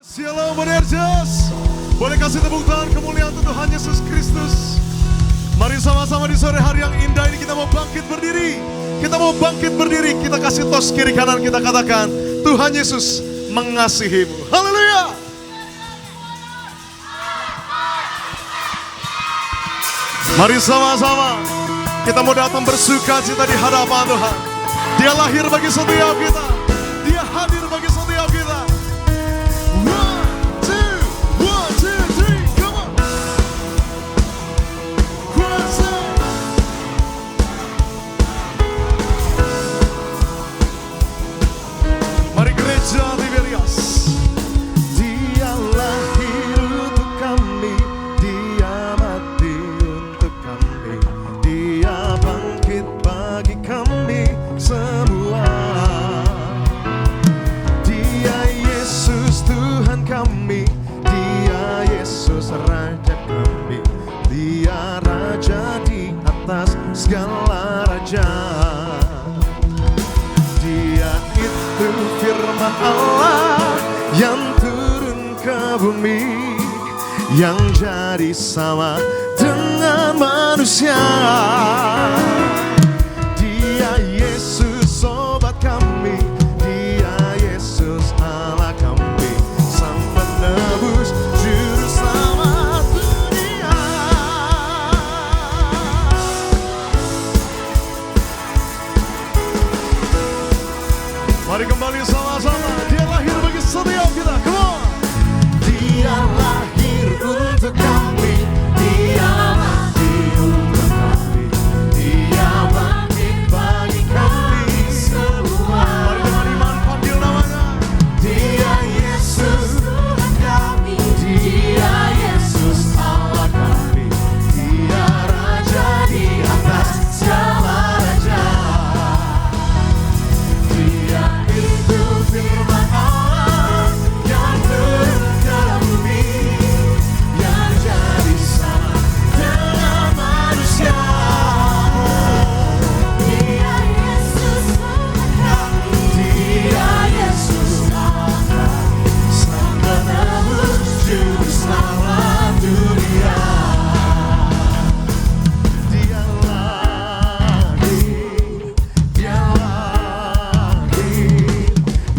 Shalom Bonerjas. Boleh kasih tepuk tangan kemuliaan untuk Tuhan Yesus Kristus. Mari sama-sama di sore hari yang indah ini kita mau bangkit berdiri. Kita mau bangkit berdiri. Kita kasih tos kiri kanan, kita katakan Tuhan Yesus mengasihimu. Haleluya. Mari sama-sama kita mau datang bersuka cita di hadapan Tuhan. Dia lahir bagi setiap kita. Dia hadir bagi setiap kita. Dia lahir untuk kami, Dia mati untuk kami, Dia bangkit bagi kami semua. Dia Yesus Tuhan kami, Dia Yesus Raja kami, Dia Raja di atas segala raja. Dia itu firman Allah yang turun ke bumi, yang jadi sama dengan manusia. Dia Yesus sobat kami, Dia Yesus Allah kami, Sang Penebus Juru Selamat dunia. Mari kembali sama-sama. Dia lahir bagi setiap kita. Come on. Dia lahir untuk kami, Dia mati untuk kami, Dia bangkit bagi kami semua. Mari dengan iman panggil namanya. Dia Yesus Tuhan kami, Dia Yesus Allah kami, Dia Raja di atas segala raja. Dia itu firman Allah yang turun ke bumi, yang jadi sama dengan manusia. Dia Yesus Tuhan kami, Dia Yesus Allah kami, Sang Penebus Juru Selamat dunia. Dia lahir, Dia lahir,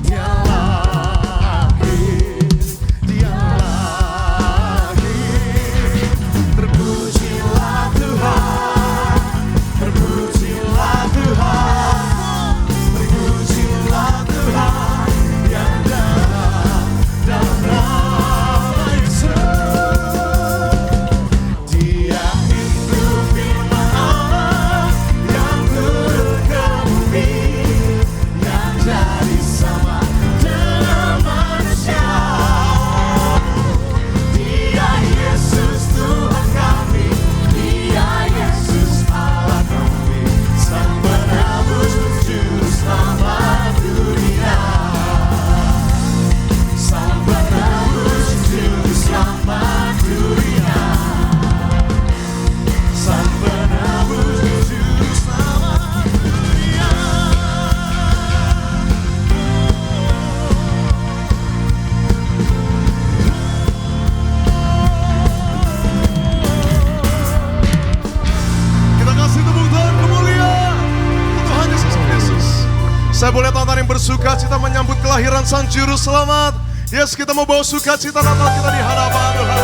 Dia lahir, Dia lahir. Terpujilah Tuhan, terpujilah Tuhan, terpujilah Tuhan yang dalam nama Yesus. Dia itu firman Allah yang turun ke bumi, yang jadi sama dengan manusia. Dia Yesus Tuhan kami, Dia Yesus Allah kami, Sang Penebus Juru Selamat dunia. Sang Penebus Juru Selamat dunia. Sang Penebus Juru Selamat dunia. Kita kasih tepuk tangan kemuliaan untuk Tuhan Yesus Kristus. Saya boleh tonton yang bersuka cita menyambut kelahiran Sang Juru Selamat. Yes, kita mau bawa sukacita Natal kita di hadapan Tuhan.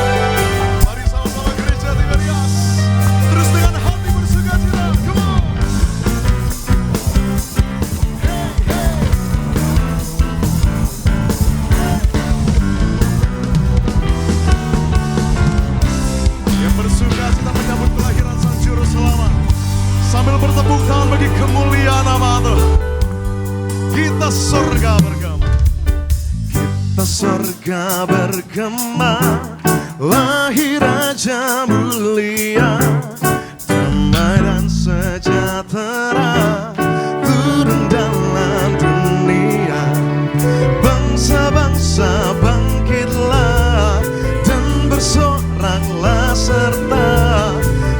Mari sama-sama gereja Tiberias. Terus dengan hati bersukacita. Come on. Yang bersukacita menyambut kelahiran Sang Juru Selamat. Sambil bertepuk tangan bagi kemuliaan nama Tuhan. Kita surga bergema. Kita sorga bergema, lahir Raja mulia, damai dan sejahtera turun dalam dunia. Bangsa-bangsa bangkitlah dan bersoraklah serta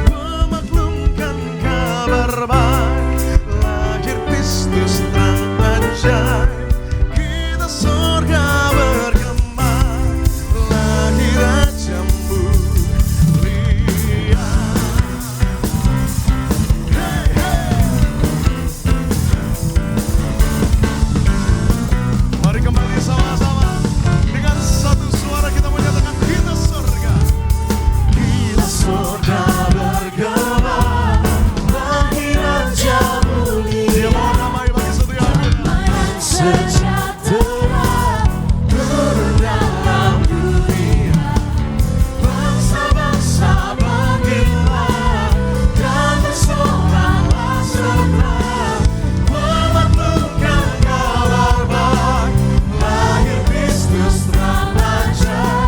memaklumkan kabar baik, lahir Kristus terang ajaib. Kita sorga bergema, sejahtera turun dalam dunia. Bangsa-bangsa bangkitlah dan bersoraklah serta memaklumkan kabar baik. Lahir Kristus terang ajar,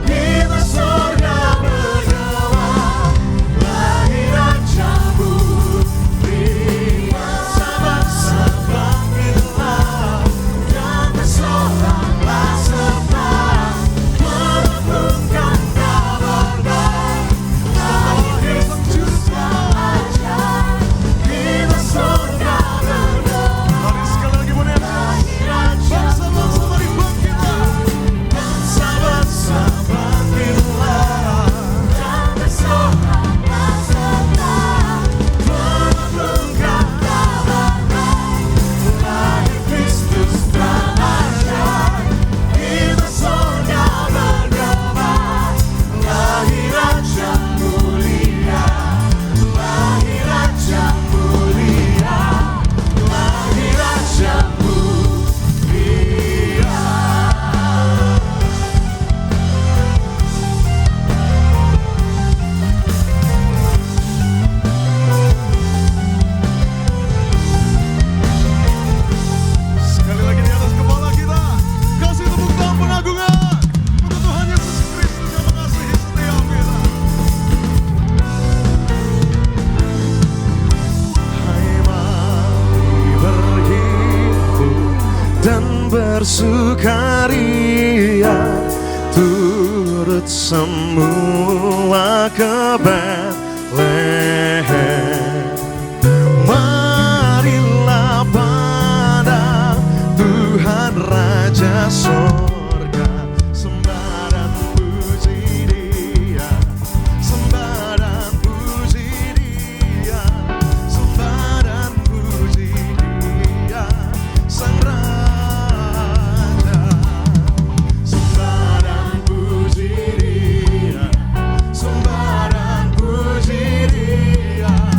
kita surga bergelar. Lahir Rajamu beri. Bangsa-bangsa bangkitlah dan bersoraklah serta memaklumkan kabar baik. Lahir Kristus terang ajar, kita surga bergelar. Mari sekali lagi boleh. Bangsa-bangsa mari bangkitlah. Bangsa-bangsa bangkitlah dan bersoraklah serta memaklumkan kabar baik. Lahir Kristus terang ajar, kita surga bergelar. Lahir Raja mulia, lahir Raja mulia, lahir Raja mulia. Sekali lagi di atas kepala kita, kasih tepuk tangan pengagungan untuk Tuhan Yesus Kristus yang mengasihi setiap kita. Hai, mari berhimpun dan bersukaria, turut semua ke Betlehem. Marilah pada Tuhan Raja sorga, sembah dan puji Dia, sembah dan puji Dia, sembah dan puji Dia, Sang Raja. Sembah dan puji Dia, sembah dan puji Dia,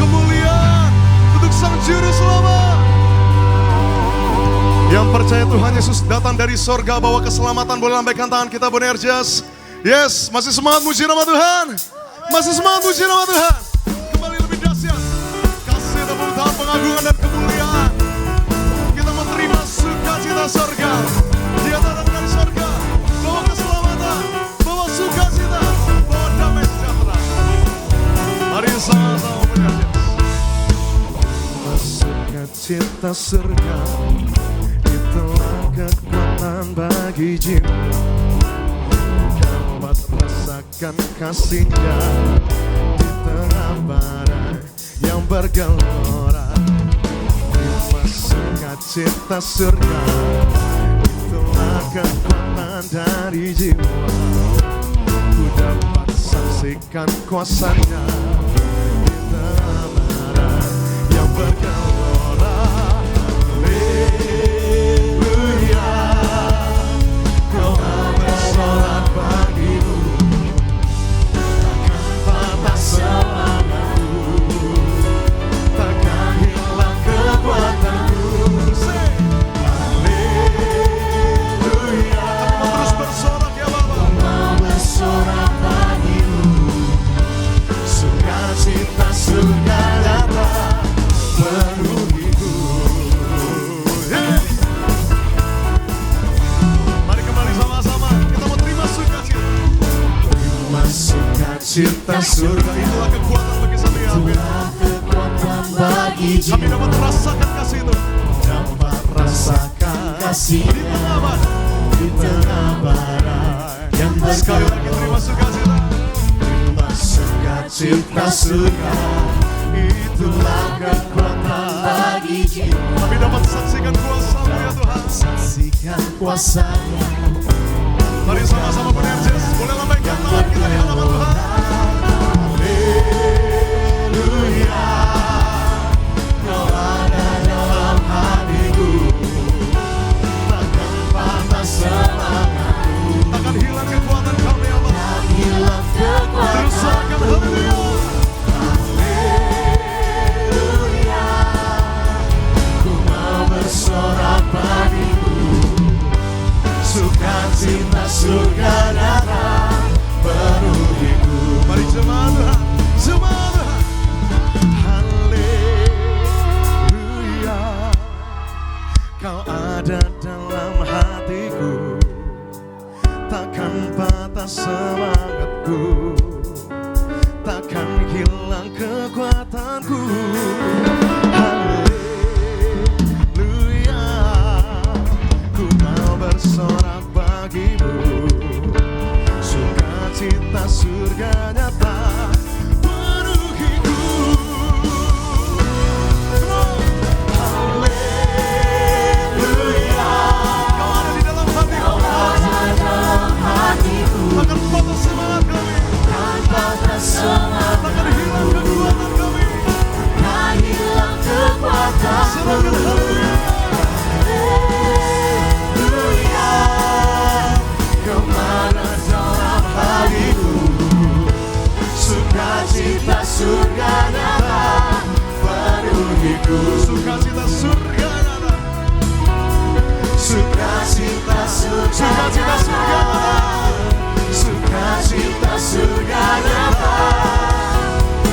kemuliaan untuk Sang Juru Selamat. Yang percaya Tuhan Yesus datang dari sorga bawa keselamatan, boleh lambaikan tangan kita, boleh Erjas. Yes, masih semangat muji nama Tuhan. Masih semangat muji nama Tuhan. Kembali lebih dahsyat. Kasih tepuk tangan pengagungan dan kemuliaan. Kita menerima sukacita sorga. Dia datang dari sorga, bawa keselamatan, bawa sukacita, bawa damai sejahtera. Mari sama-sama bernyanyi. Sukacita surga, itulah kekuatan bagi jiwa. Dapat rasakan kasihnya di tengah badai yang bergelora. Terima sukacita surga, itulah kekuatan dari jiwa. Ku dapat saksikan kuasanya di tengah badai yang bergelora. Haleluya, Kau bersorak bagimu, takkan patah semangatku, takkan hilang kekuatanku. Haleluya, Terus bersorak ya Bapa. Kau bersorak bagimu, sukacita surga datang penuhiku. Mari kembali sama-sama, kita mau terima sukacita. Terima sukacita surga, Itulah kekuatan bagi setiap kami. kekuatan bagi Kami jiwa. dapat merasakan kasih itu Dapat rasakan kasih di tengah badai. di tengah badai yang Sekali lagi bergelora. terima sukacita. Terima sukacita surga, itulah kekuatan bagi jiwa. Kami dapat saksikan kuasa-Mu ya Tuhan. Saksikan kuasanya Mari sama-sama benerjes, boleh lambaikan tangan kita di hadapan Tuhan. Haleluya, Kau ada dalam hatiku, takkan patah semangatku, Takkan hilang kekuatan kami ya Bapa. tak hilang Terus kekuatan. sorakan haleluya. Haleluya, Ku mau bersorak bagimu, sukacita surga datang penuhiku. Mari jemaat Tuhan, jemaat Tuhan. Haleluya, Kau ada dalam hatiku, takkan patah semangatku, takkan hilang kekuatanku. Haleluya, Ku mau bersorak bagimu, sukacita surga nyata penuhiku. Haleluya, Kau ada di dalam hatiku. hatiku, Takkan patah semangat kami. patah semangat, Takkan hilang kekuatan kami. tak hilang kekuatan. Serahkan haleluya. Haleluya, Kemana dalam hatiku, sukacita surga datang penuhiku. Sukacita surga datang. Sukacita surga Sukacita surga datang. Sukacita surga datang,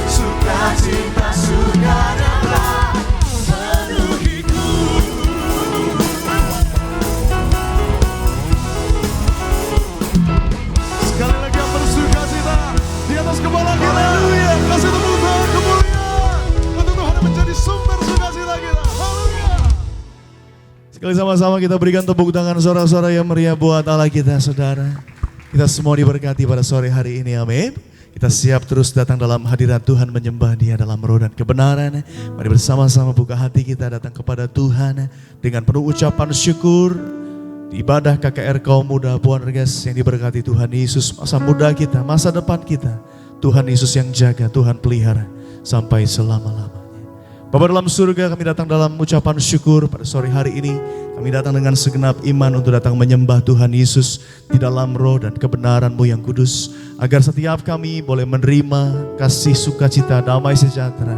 sukacita surga datang penuhiku. Sekali lagi yang bersukacita di atas kepala kita. Haleluya. Kasih tepuk tangan kemuliaan untuk Tuhan yang menjadi sumber sukacita kita. Haleluya. Sekali sama-sama kita berikan tepuk tangan sorak-sorai yang meriah buat Allah kita, saudara. Kita semua diberkati pada sore hari ini, amin. Kita siap terus datang dalam hadirat Tuhan, menyembah Dia dalam roh dan kebenaran. Mari bersama-sama buka hati kita datang kepada Tuhan dengan penuh ucapan syukur. Di ibadah KKR kaum muda Puan Regas yang diberkati Tuhan Yesus, masa muda kita, masa depan kita, Tuhan Yesus yang jaga, Tuhan pelihara sampai selama-lamanya. Bapa dalam surga, kami datang dalam ucapan syukur pada sore hari ini. Kami datang dengan segenap iman untuk datang menyembah Tuhan Yesus di dalam roh dan kebenaran-Mu yang kudus. Agar setiap kami boleh menerima kasih sukacita, damai sejahtera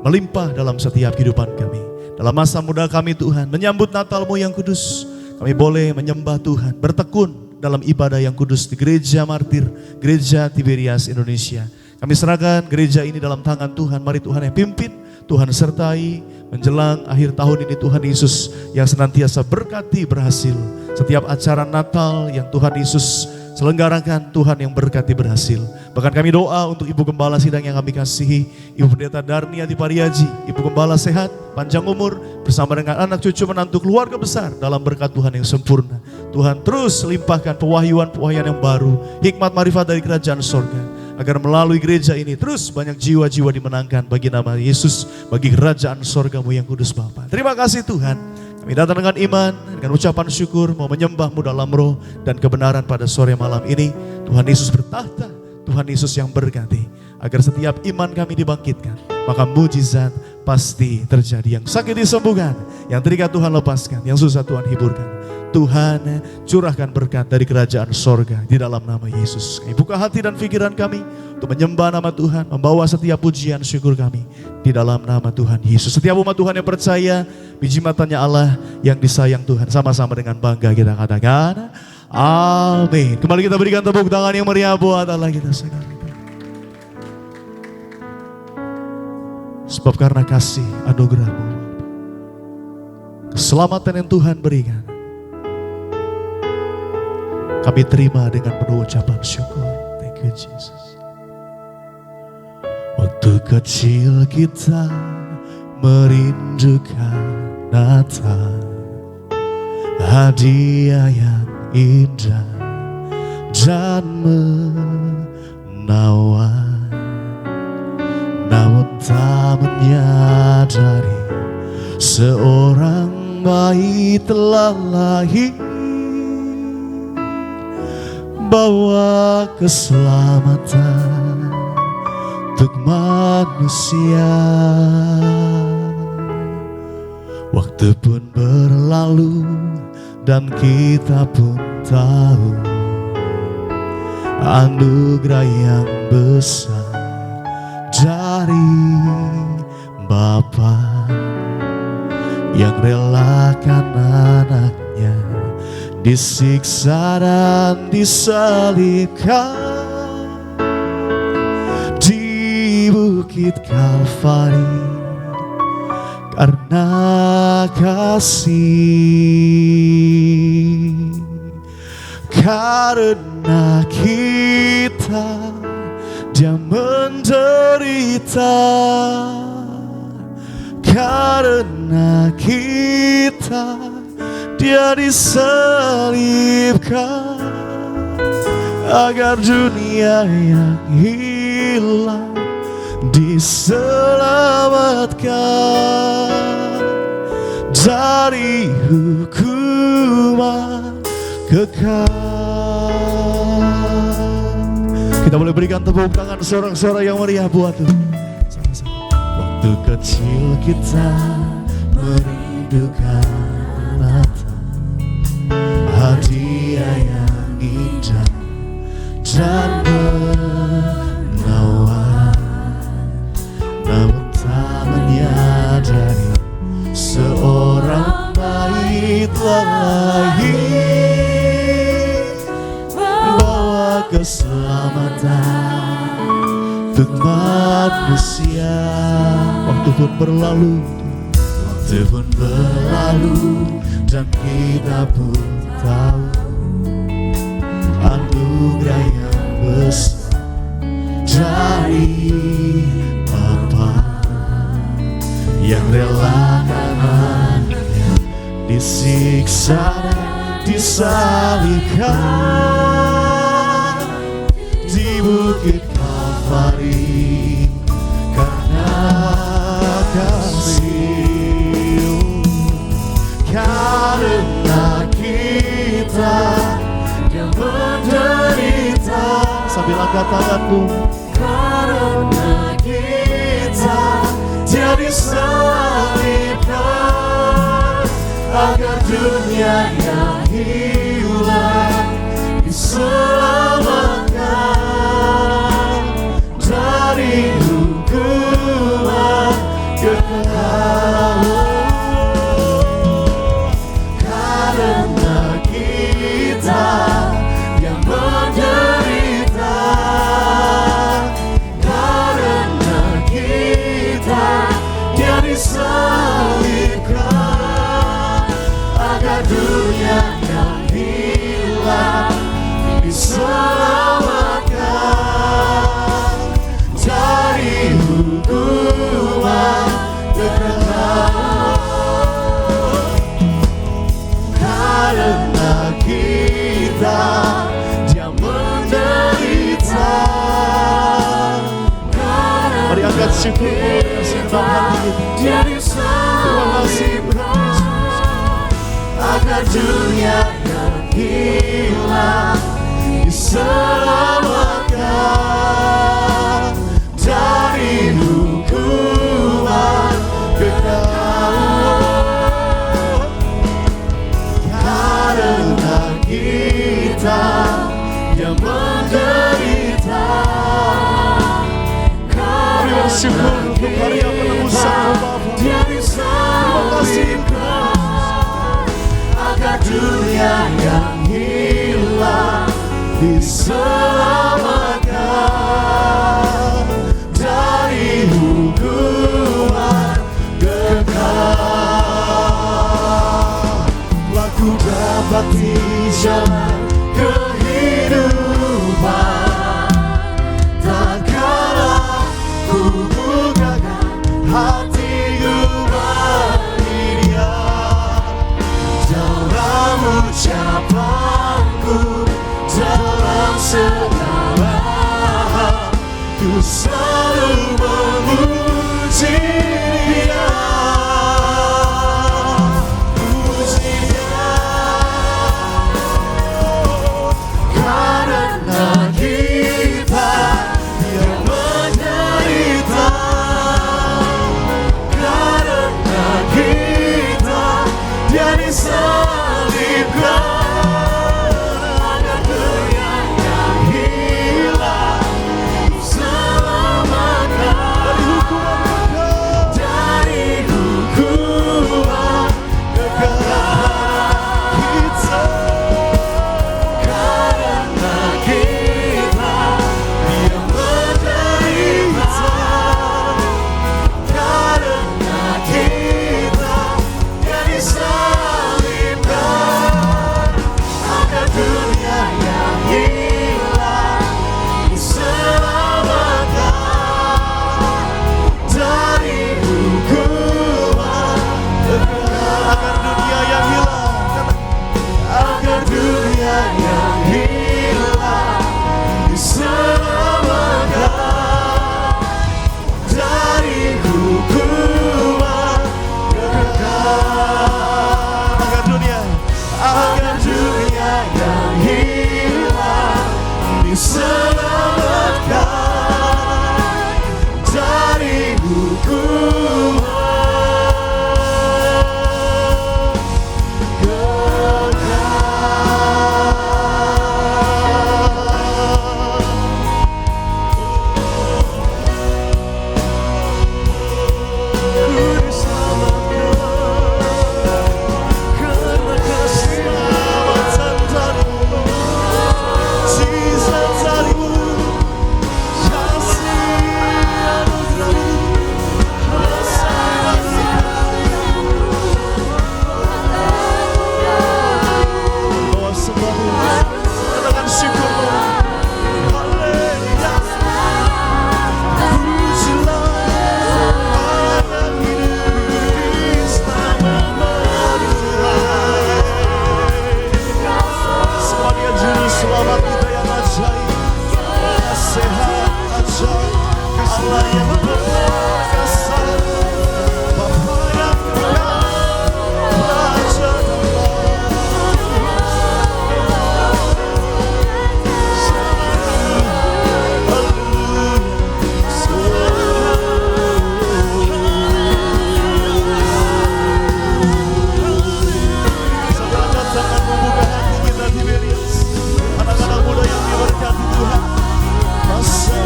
melimpah dalam setiap kehidupan kami. Dalam masa muda kami Tuhan, menyambut Natal-Mu yang kudus, kami boleh menyembah Tuhan, bertekun dalam ibadah yang kudus di Gereja Martir, Gereja Tiberias Indonesia. Kami serahkan gereja ini dalam tangan Tuhan. Mari Tuhan yang pimpin, Tuhan sertai menjelang akhir tahun ini Tuhan Yesus yang senantiasa berkati berhasil. Setiap acara Natal yang Tuhan Yesus selenggarakan, Tuhan yang berkati berhasil. Bahkan kami doa untuk Ibu Gembala Sidang yang kami kasihi, Ibu Pendeta Darniati Pariaji, Ibu Gembala sehat, panjang umur, bersama dengan anak cucu menantu keluarga besar dalam berkat Tuhan yang sempurna. Tuhan terus limpahkan pewahyuan-pewahyuan yang baru, hikmat marifat dari kerajaan sorga, agar melalui gereja ini terus banyak jiwa-jiwa dimenangkan bagi nama Yesus, bagi kerajaan sorga-Mu yang kudus Bapa. Terima kasih Tuhan. Kami datang dengan iman, dengan ucapan syukur, mau menyembah-Mu dalam roh dan kebenaran pada sore malam ini. Tuhan Yesus bertahta, Tuhan Yesus yang berkati, agar setiap iman kami dibangkitkan, maka mujizat pasti terjadi. Yang sakit disembuhkan, yang terikat Tuhan lepaskan, yang susah Tuhan hiburkan. Tuhan curahkan berkat dari kerajaan sorga di dalam nama Yesus. Kami buka hati dan pikiran kami untuk menyembah nama Tuhan, membawa setiap pujian syukur kami di dalam nama Tuhan Yesus. Setiap umat Tuhan yang percaya, biji matanya Allah yang disayang Tuhan, sama-sama dengan bangga kita katakan amin. Kembali kita berikan tepuk tangan yang meriah buat Allah kita sekali. Sebab karena kasih anugerah-Mu, keselamatan yang Tuhan berikan, kami terima dengan penuh ucapan syukur. Thank you Jesus. Waktu kecil kita merindukan Natal, hadiah yang indah dan menawan. Namun tak menyadari seorang bayi telah lahir, bawa keselamatan untuk manusia. Waktu pun berlalu dan kita pun tahu anugerah yang besar dari Bapa yang relakan anaknya disiksa dan disalibkan di Bukit Kalvari karena kasih, karena kita Dia menderita, karena kita Dia disalibkan, agar dunia yang hilang diselamatkan dari hukuman kekal. Kita boleh berikan tepuk tangan sorak-sorai yang meriah buat Tuhan. Sama-sama. Waktu kecil kita merindukan Natal, hadiah yang indah dan menawan. Namun tak menyadari seorang bayi telah lahir, bawa keselamatan untuk manusia. Waktu pun berlalu, dan kita pun tahu anugerah yang besar dari Bapa yang relakan anaknya disiksa dan disalibkan di Bukit Kalvari karena kasih, karena kita yang menderita. Sambil angkat tanganmu. Karena kita Dia disalibkan, agar dunia yang hilang diselamatkan dari hukuman Mari angkat syukur yang segenap hati kita. Dia Terima kasih disalibkan agar dunia yang hilang diselamatkan dari hukuman kekal. Karena kita yang menderita, Mari bersyukur untuk karya penebusan Bapa. Dia disalibkan agar dunia yang hilang diselamatkan dari hukuman kekal. Laku dapati jalan kehidupan, takkanlah ku bukakan hatiku bagi Dia. Dalam ucapanku, dalam segala hal, ku selalu memuji Dia. Puji Dia. Karena kita yang menderita, karena kita Dia disalibkan agar dunia yang hilang diselamatkan dari hukuman kekal. Karena kita yang menderita, karena kita yang disalibkan agar dunia yang hilang diselamatkan dari hukuman kekal. Agar dunia yang hilang diselamatkan dari hukuman kekal. Agar dunia yang hilang diselamatkan dari hukuman Tuhan, masa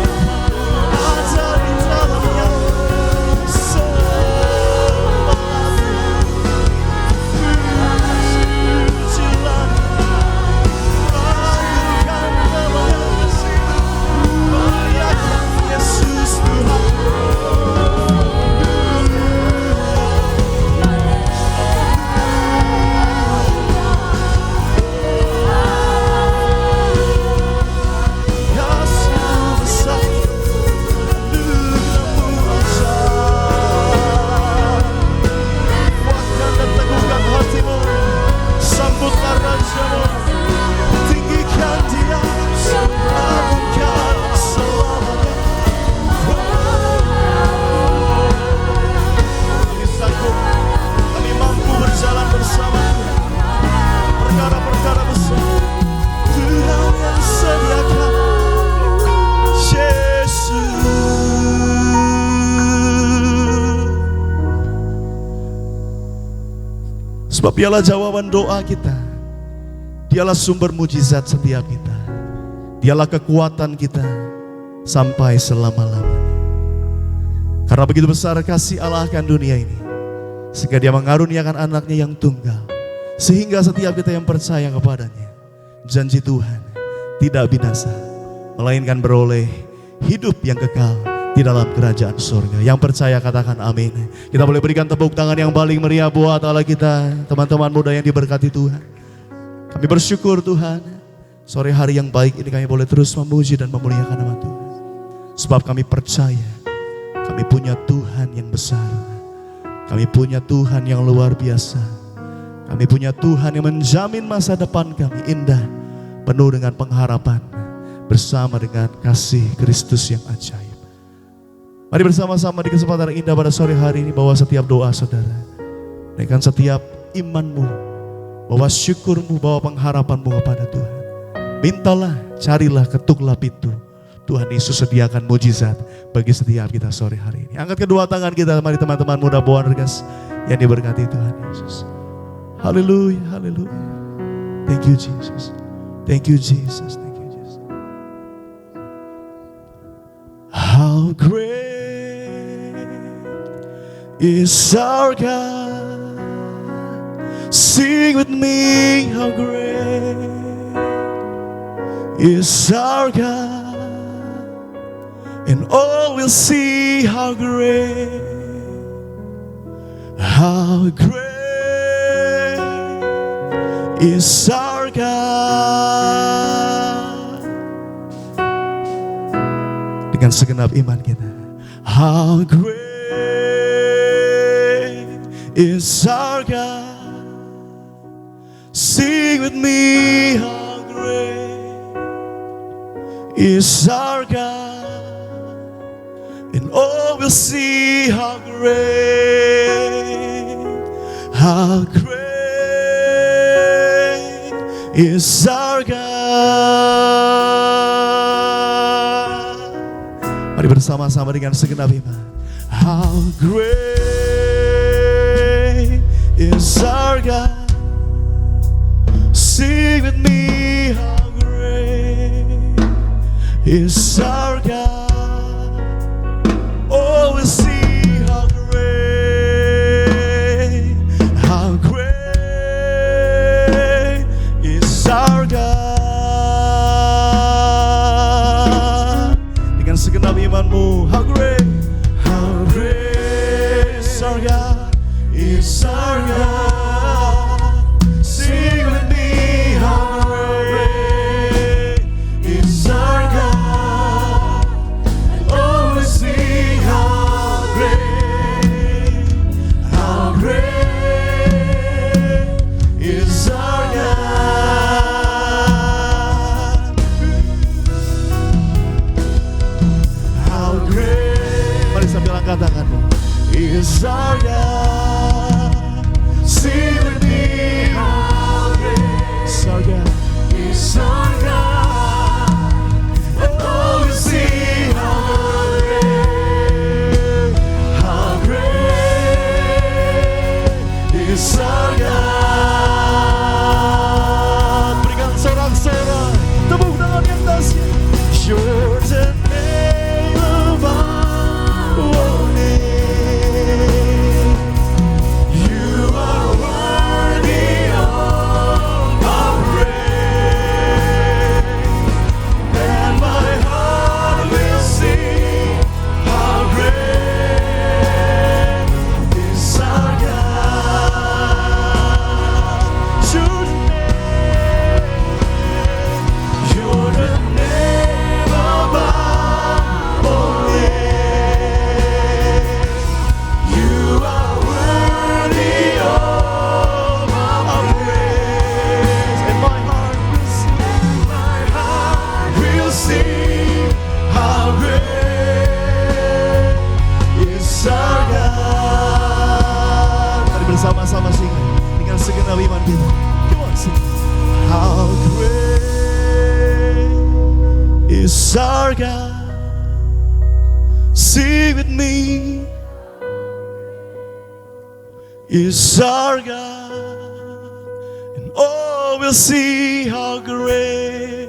ada di dalamnya. Sebab dialah jawaban doa kita. Dialah sumber mujizat setiap kita. Dialah kekuatan kita sampai selama-lamanya. Karena begitu besar kasih Allah akan dunia ini, sehingga Dia mengaruniakan anaknya yang tunggal, sehingga setiap kita yang percaya kepadanya, janji Tuhan tidak binasa, melainkan beroleh hidup yang kekal di dalam kerajaan surga. Yang percaya katakan amin. Kita boleh berikan tepuk tangan yang paling meriah buat Allah kita, teman-teman muda yang diberkati Tuhan. Kami bersyukur Tuhan, sore hari yang baik ini kami boleh terus memuji dan memuliakan nama Tuhan. Sebab kami percaya, kami punya Tuhan yang besar. Kami punya Tuhan yang luar biasa. Kami punya Tuhan yang menjamin masa depan kami indah, penuh dengan pengharapan, bersama dengan kasih Kristus yang ajaib. Mari bersama-sama di kesempatan yang indah pada sore hari ini, bawa setiap doa saudara, naikkan setiap imanmu, bawa syukurmu, bawa pengharapanmu kepada Tuhan. Mintalah, carilah, ketuklah pintu. Tuhan Yesus sediakan mujizat bagi setiap kita sore hari ini. Angkat kedua tangan kita, mari teman-teman muda Boanerges yang diberkati Tuhan Yesus. Haleluya, haleluya. Thank you Jesus. Thank you Jesus. Thank you Jesus. How great is our God. Sing with me, how great is our God. And all will see how great is our God. Dengan segenap iman kita, how great is our God. Sing with me, how great is our God. And all will see how great is our God. Mari bersama-sama dengan segenap iman. How great is our God. Sing with me, how great is our God. Oh, we'll see how great is our God. Dengan segenap imanmu, how great is our God, is our God. Sing with me, how great is our God. Oh, we'll see how great is our God. How great, mari sambil angkat tanganmu, is our God. Sing with me, how great is our God, is our God. Oh, we'll see how is our God. Berikan sorak-sorak tepuk tangan yang tasnya. You're the name above all name. You are worthy of our praise. And my heart will sing how great is our God. You're the name above all names. You are worthy of our praise. And my heart will sing how great is our God. Mari bersama-sama sing dengan segenap iman kita. Come on, sing. How great is our God. Sing with me. Is our God. will see how great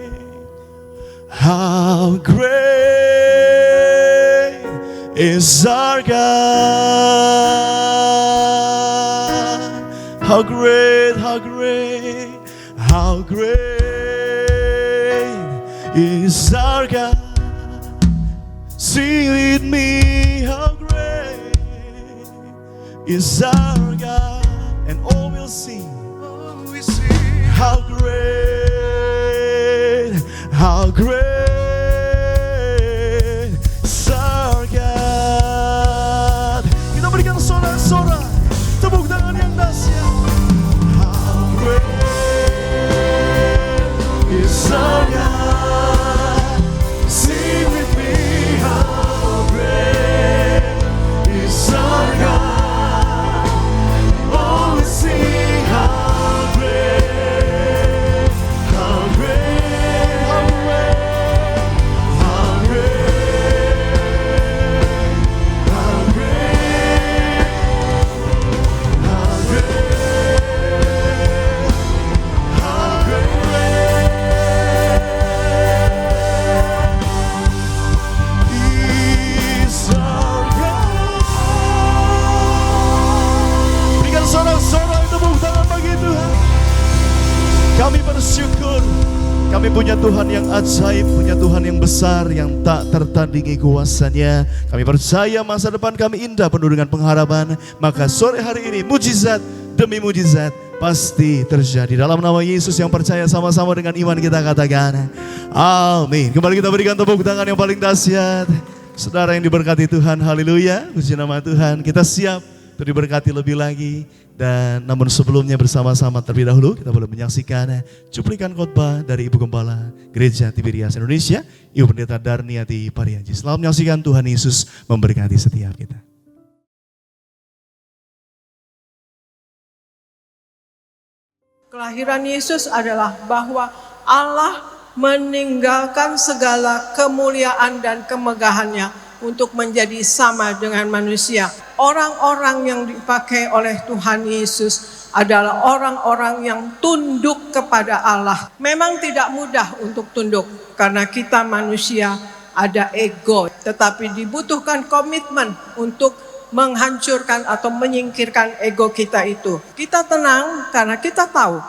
is our God. How great is our God. Sing with me, how great is our God. And all will sing, how great is our God. Kita berikan sorak-sorak, tepuk tangan yang dahsyat. How great is our God. Sing with me, how great is our God. Oh, sing how great, how great, how great, how great, how great, how great, how great is our God. Berikan sorak-sorai tepuk tangan bagi Tuhan. Kami bersyukur, kami punya Tuhan yang ajaib, punya Tuhan yang besar, yang tak tertandingi kuasanya. Kami percaya masa depan kami indah penuh dengan pengharapan. Maka sore hari ini mujizat demi mujizat pasti terjadi. Dalam nama Yesus yang percaya, sama-sama dengan iman kita katakan amin. Kembali kita berikan tepuk tangan yang paling dahsyat. Saudara yang diberkati Tuhan, haleluya, puji nama Tuhan. Kita siap untuk diberkati lebih lagi. Dan namun sebelumnya bersama-sama terlebih dahulu kita boleh menyaksikan cuplikan khotbah dari Ibu Gembala Gereja Tiberias Indonesia, Ibu Pendeta Darniati Pariaji. Selamat menyaksikan, Tuhan Yesus memberkati setiap kita. Kelahiran Yesus adalah bahwa Allah meninggalkan segala kemuliaan dan kemegahannya untuk menjadi sama dengan manusia. Orang-orang yang dipakai oleh Tuhan Yesus adalah orang-orang yang tunduk kepada Allah. Memang tidak mudah untuk tunduk karena kita manusia ada ego, tetapi dibutuhkan komitmen untuk menghancurkan atau menyingkirkan ego kita itu. Kita tenang karena kita tahu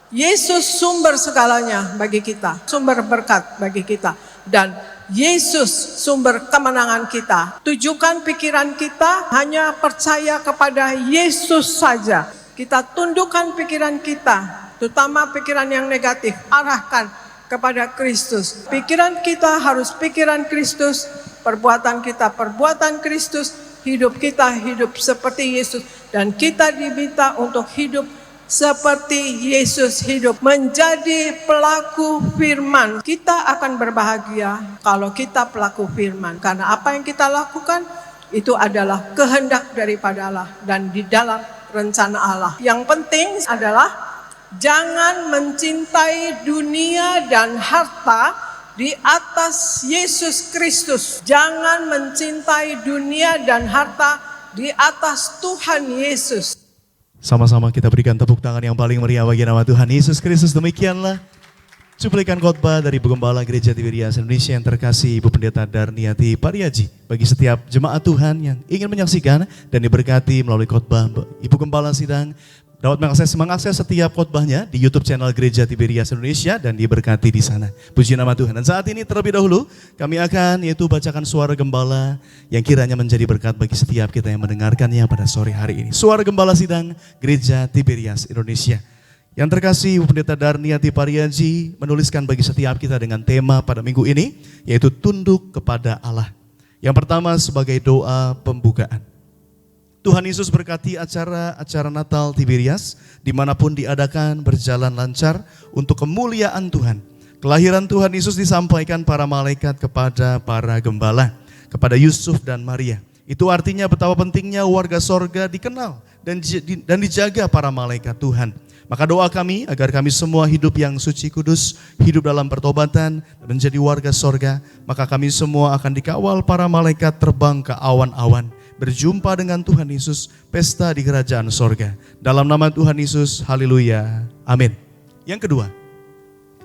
Yesus sumber segalanya bagi kita, sumber berkat bagi kita, dan Yesus sumber kemenangan kita. Tujukan pikiran kita hanya percaya kepada Yesus saja. Kita tundukkan pikiran kita, terutama pikiran yang negatif, arahkan kepada Kristus. Pikiran kita harus pikiran Kristus, perbuatan kita perbuatan Kristus, hidup kita hidup seperti Yesus, dan kita diminta untuk hidup seperti Yesus hidup, menjadi pelaku firman. Kita akan berbahagia kalau kita pelaku firman, karena apa yang kita lakukan itu adalah kehendak daripada Allah dan di dalam rencana Allah. Yang penting adalah jangan mencintai dunia dan harta di atas Yesus Kristus. Jangan mencintai dunia dan harta di atas Tuhan Yesus. Sama-sama kita berikan tepuk tangan yang paling meriah bagi nama Tuhan Yesus Kristus. Demikianlah cuplikan khotbah dari Ibu Gembala Gereja Tiberias Indonesia yang terkasih Ibu Pendeta Darniati Pariaji. Bagi setiap jemaat Tuhan yang ingin menyaksikan dan diberkati melalui khotbah Ibu Gembala Sidang, dapat mengakses setiap khotbahnya di YouTube channel Gereja Tiberias Indonesia dan diberkati di sana. Puji nama Tuhan. Dan saat ini terlebih dahulu kami akan bacakan suara gembala yang kiranya menjadi berkat bagi setiap kita yang mendengarkannya pada sore hari ini. Suara gembala sidang Gereja Tiberias Indonesia. Yang terkasih Ibu Pendeta Darniati Pariaji menuliskan bagi setiap kita dengan tema pada minggu ini, yaitu tunduk kepada Allah. Yang pertama sebagai doa pembukaan. Tuhan Yesus berkati acara Natal Tiberias, dimanapun diadakan berjalan lancar untuk kemuliaan Tuhan. Kelahiran Tuhan Yesus disampaikan para malaikat kepada para gembala, kepada Yusuf dan Maria. Itu artinya betapa pentingnya warga sorga dikenal dan dijaga para malaikat Tuhan. Maka doa kami agar kami semua hidup yang suci kudus, hidup dalam pertobatan, dan menjadi warga sorga. Maka kami semua akan dikawal para malaikat terbang ke awan-awan, berjumpa dengan Tuhan Yesus, pesta di kerajaan sorga. Dalam nama Tuhan Yesus, haleluya, amin. Yang kedua,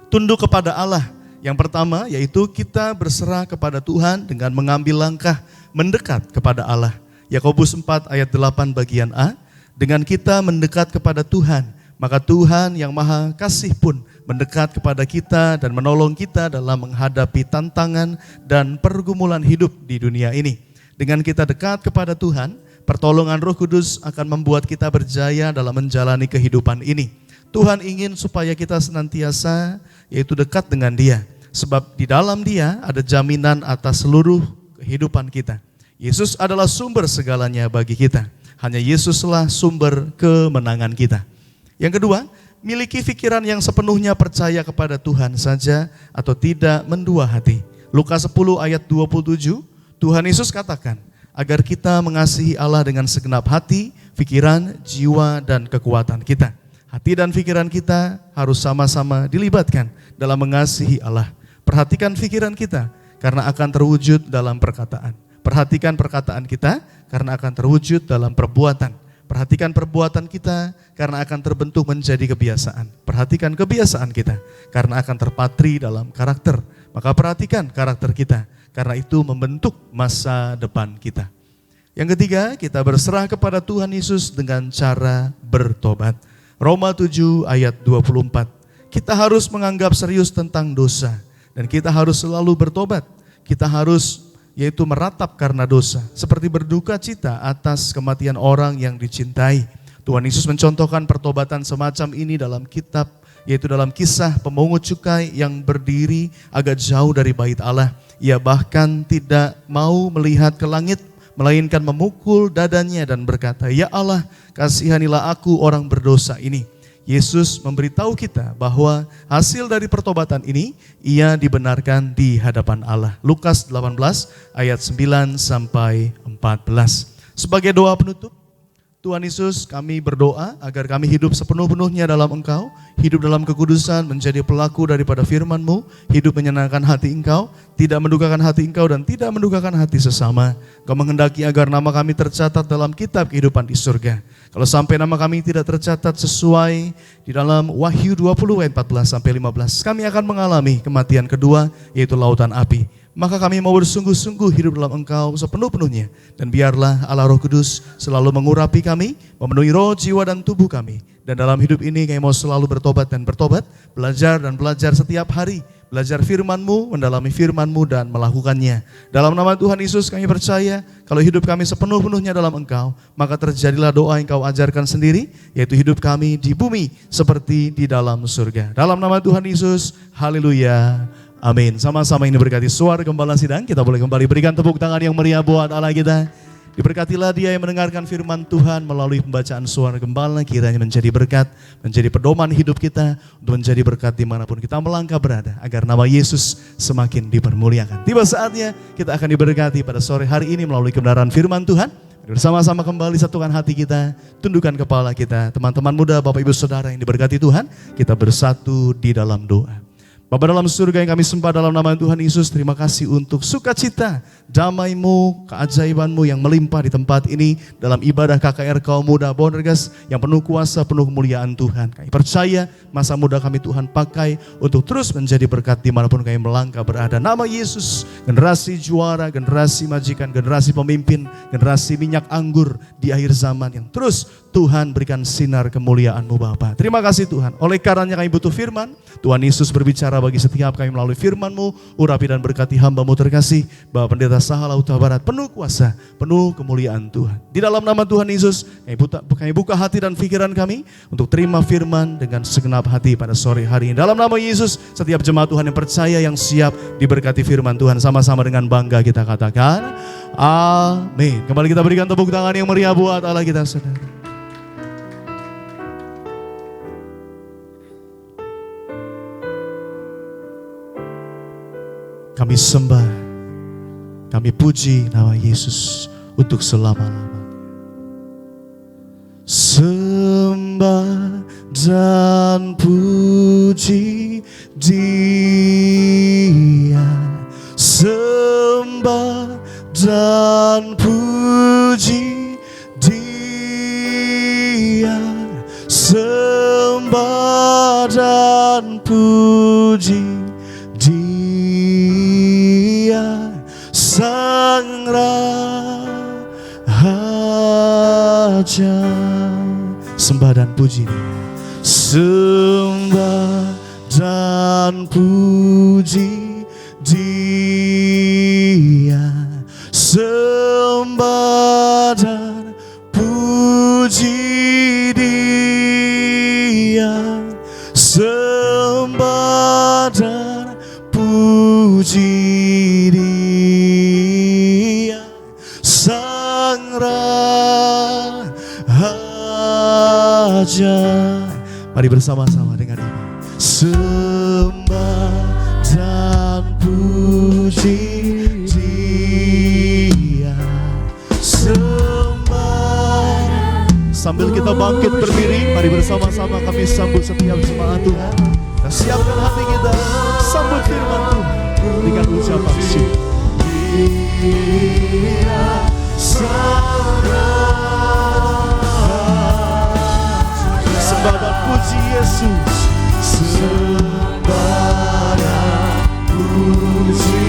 tunduk kepada Allah. Yang pertama yaitu kita berserah kepada Tuhan dengan mengambil langkah mendekat kepada Allah. Yakobus 4 ayat 8 bagian A, dengan kita mendekat kepada Tuhan, maka Tuhan yang Maha Kasih pun mendekat kepada kita dan menolong kita dalam menghadapi tantangan dan pergumulan hidup di dunia ini. Dengan kita dekat kepada Tuhan, pertolongan Roh Kudus akan membuat kita berjaya dalam menjalani kehidupan ini. Tuhan ingin supaya kita senantiasa yaitu dekat dengan Dia. Sebab di dalam Dia ada jaminan atas seluruh kehidupan kita. Yesus adalah sumber segalanya bagi kita. Hanya Yesuslah sumber kemenangan kita. Yang kedua, miliki pikiran yang sepenuhnya percaya kepada Tuhan saja atau tidak mendua hati. Lukas 10 ayat 27, Tuhan Yesus katakan, agar kita mengasihi Allah dengan segenap hati, pikiran, jiwa, dan kekuatan kita. Hati dan pikiran kita harus sama-sama dilibatkan dalam mengasihi Allah. Perhatikan pikiran kita karena akan terwujud dalam perkataan. Perhatikan perkataan kita karena akan terwujud dalam perbuatan. Perhatikan perbuatan kita karena akan terbentuk menjadi kebiasaan. Perhatikan kebiasaan kita karena akan terpatri dalam karakter. Maka perhatikan karakter kita karena itu membentuk masa depan kita. Yang ketiga, kita berserah kepada Tuhan Yesus dengan cara bertobat. Roma 7 ayat 24. Kita harus menganggap serius tentang dosa dan kita harus selalu bertobat. Kita harus yaitu meratap karena dosa, seperti berduka cita atas kematian orang yang dicintai. Tuhan Yesus mencontohkan pertobatan semacam ini dalam kitab, yaitu dalam kisah pemungut cukai yang berdiri agak jauh dari bait Allah. Ia bahkan tidak mau melihat ke langit, melainkan memukul dadanya dan berkata, "Ya Allah, kasihanilah aku orang berdosa ini." Yesus memberitahu kita bahwa hasil dari pertobatan ini, ia dibenarkan di hadapan Allah. Lukas 18 ayat 9 sampai 14. Sebagai doa penutup, Tuhan Yesus, kami berdoa agar kami hidup sepenuh-penuhnya dalam Engkau, hidup dalam kekudusan, menjadi pelaku daripada firman-Mu, hidup menyenangkan hati Engkau, tidak mendukakan hati Engkau dan tidak mendukakan hati sesama. Engkau menghendaki agar nama kami tercatat dalam kitab kehidupan di surga. Kalau sampai nama kami tidak tercatat sesuai di dalam Wahyu 20 ayat 14 sampai 15, kami akan mengalami kematian kedua, yaitu lautan api. Maka kami mau bersungguh-sungguh hidup dalam Engkau sepenuh-penuhnya. Dan biarlah Allah Roh Kudus selalu mengurapi kami, memenuhi roh, jiwa, dan tubuh kami. Dan dalam hidup ini kami mau selalu bertobat dan bertobat, belajar dan belajar setiap hari. Belajar firman-Mu, mendalami firman-Mu dan melakukannya. Dalam nama Tuhan Yesus kami percaya, kalau hidup kami sepenuh-penuhnya dalam Engkau, maka terjadilah doa yang Kau ajarkan sendiri, yaitu hidup kami di bumi seperti di dalam surga. Dalam nama Tuhan Yesus, haleluya. Amin. Sama-sama ini berkati suara gembala sidang. Kita boleh kembali berikan tepuk tangan yang meriah buat Allah kita. Diberkatilah dia yang mendengarkan firman Tuhan melalui pembacaan suara gembala. Kiranya menjadi berkat, menjadi pedoman hidup kita untuk menjadi berkat dimanapun kita melangkah berada. Agar nama Yesus semakin dipermuliakan. Tiba saatnya kita akan diberkati pada sore hari ini melalui kebenaran firman Tuhan. Bersama-sama kembali satukan hati kita, tundukkan kepala kita. Teman-teman muda, Bapak Ibu Saudara yang diberkati Tuhan, kita bersatu di dalam doa. Bapa dalam surga yang kami sembah dalam nama Tuhan Yesus, terima kasih untuk sukacita, damai-Mu, keajaiban-Mu yang melimpah di tempat ini dalam ibadah KKR Kaum Muda Bonergas yang penuh kuasa, penuh kemuliaan Tuhan. Kami percaya masa muda kami Tuhan pakai untuk terus menjadi berkat dimanapun kami melangkah berada. Nama Yesus, generasi juara, generasi majikan, generasi pemimpin, generasi minyak anggur di akhir zaman yang terus Tuhan berikan sinar kemuliaan-Mu Bapa. Terima kasih Tuhan, oleh karenanya kami butuh firman, Tuhan Yesus berbicara bagi setiap kami melalui firman-Mu, urapi dan berkati hamba-Mu terkasih, Bapak Pendeta Sahala Utara Barat, penuh kuasa, penuh kemuliaan Tuhan. Di dalam nama Tuhan Yesus, kami buka hati dan pikiran kami untuk terima firman dengan segenap hati pada sore hari ini. Dalam nama Yesus, setiap jemaat Tuhan yang percaya, yang siap diberkati firman Tuhan, sama-sama dengan bangga kita katakan, amin. Kembali kita berikan tepuk tangan yang meriah buat Allah kita saudara. Kami sembah, kami puji nama Yesus untuk selama-lamanya. Sembah dan puji Dia, sembah dan puji Dia, sembah dan dan puji, Dia Sang Raja. Sembah dan puji, sembah dan puji Dia, sembah dan puji Dia, sembah dan puji Dia, Sang Raja. Mari bersama-sama dengan ini. Sembah dan puji Dia, sembah. Sambil kita bangkit berdiri, mari bersama-sama kami sambut setiap jemaat Tuhan. Kita siapkan hati kita, sambut firman Tuhan dengan ucapan syukur. Dia Sang Raja. Sembah dan puji Yesus, sembah dan puji.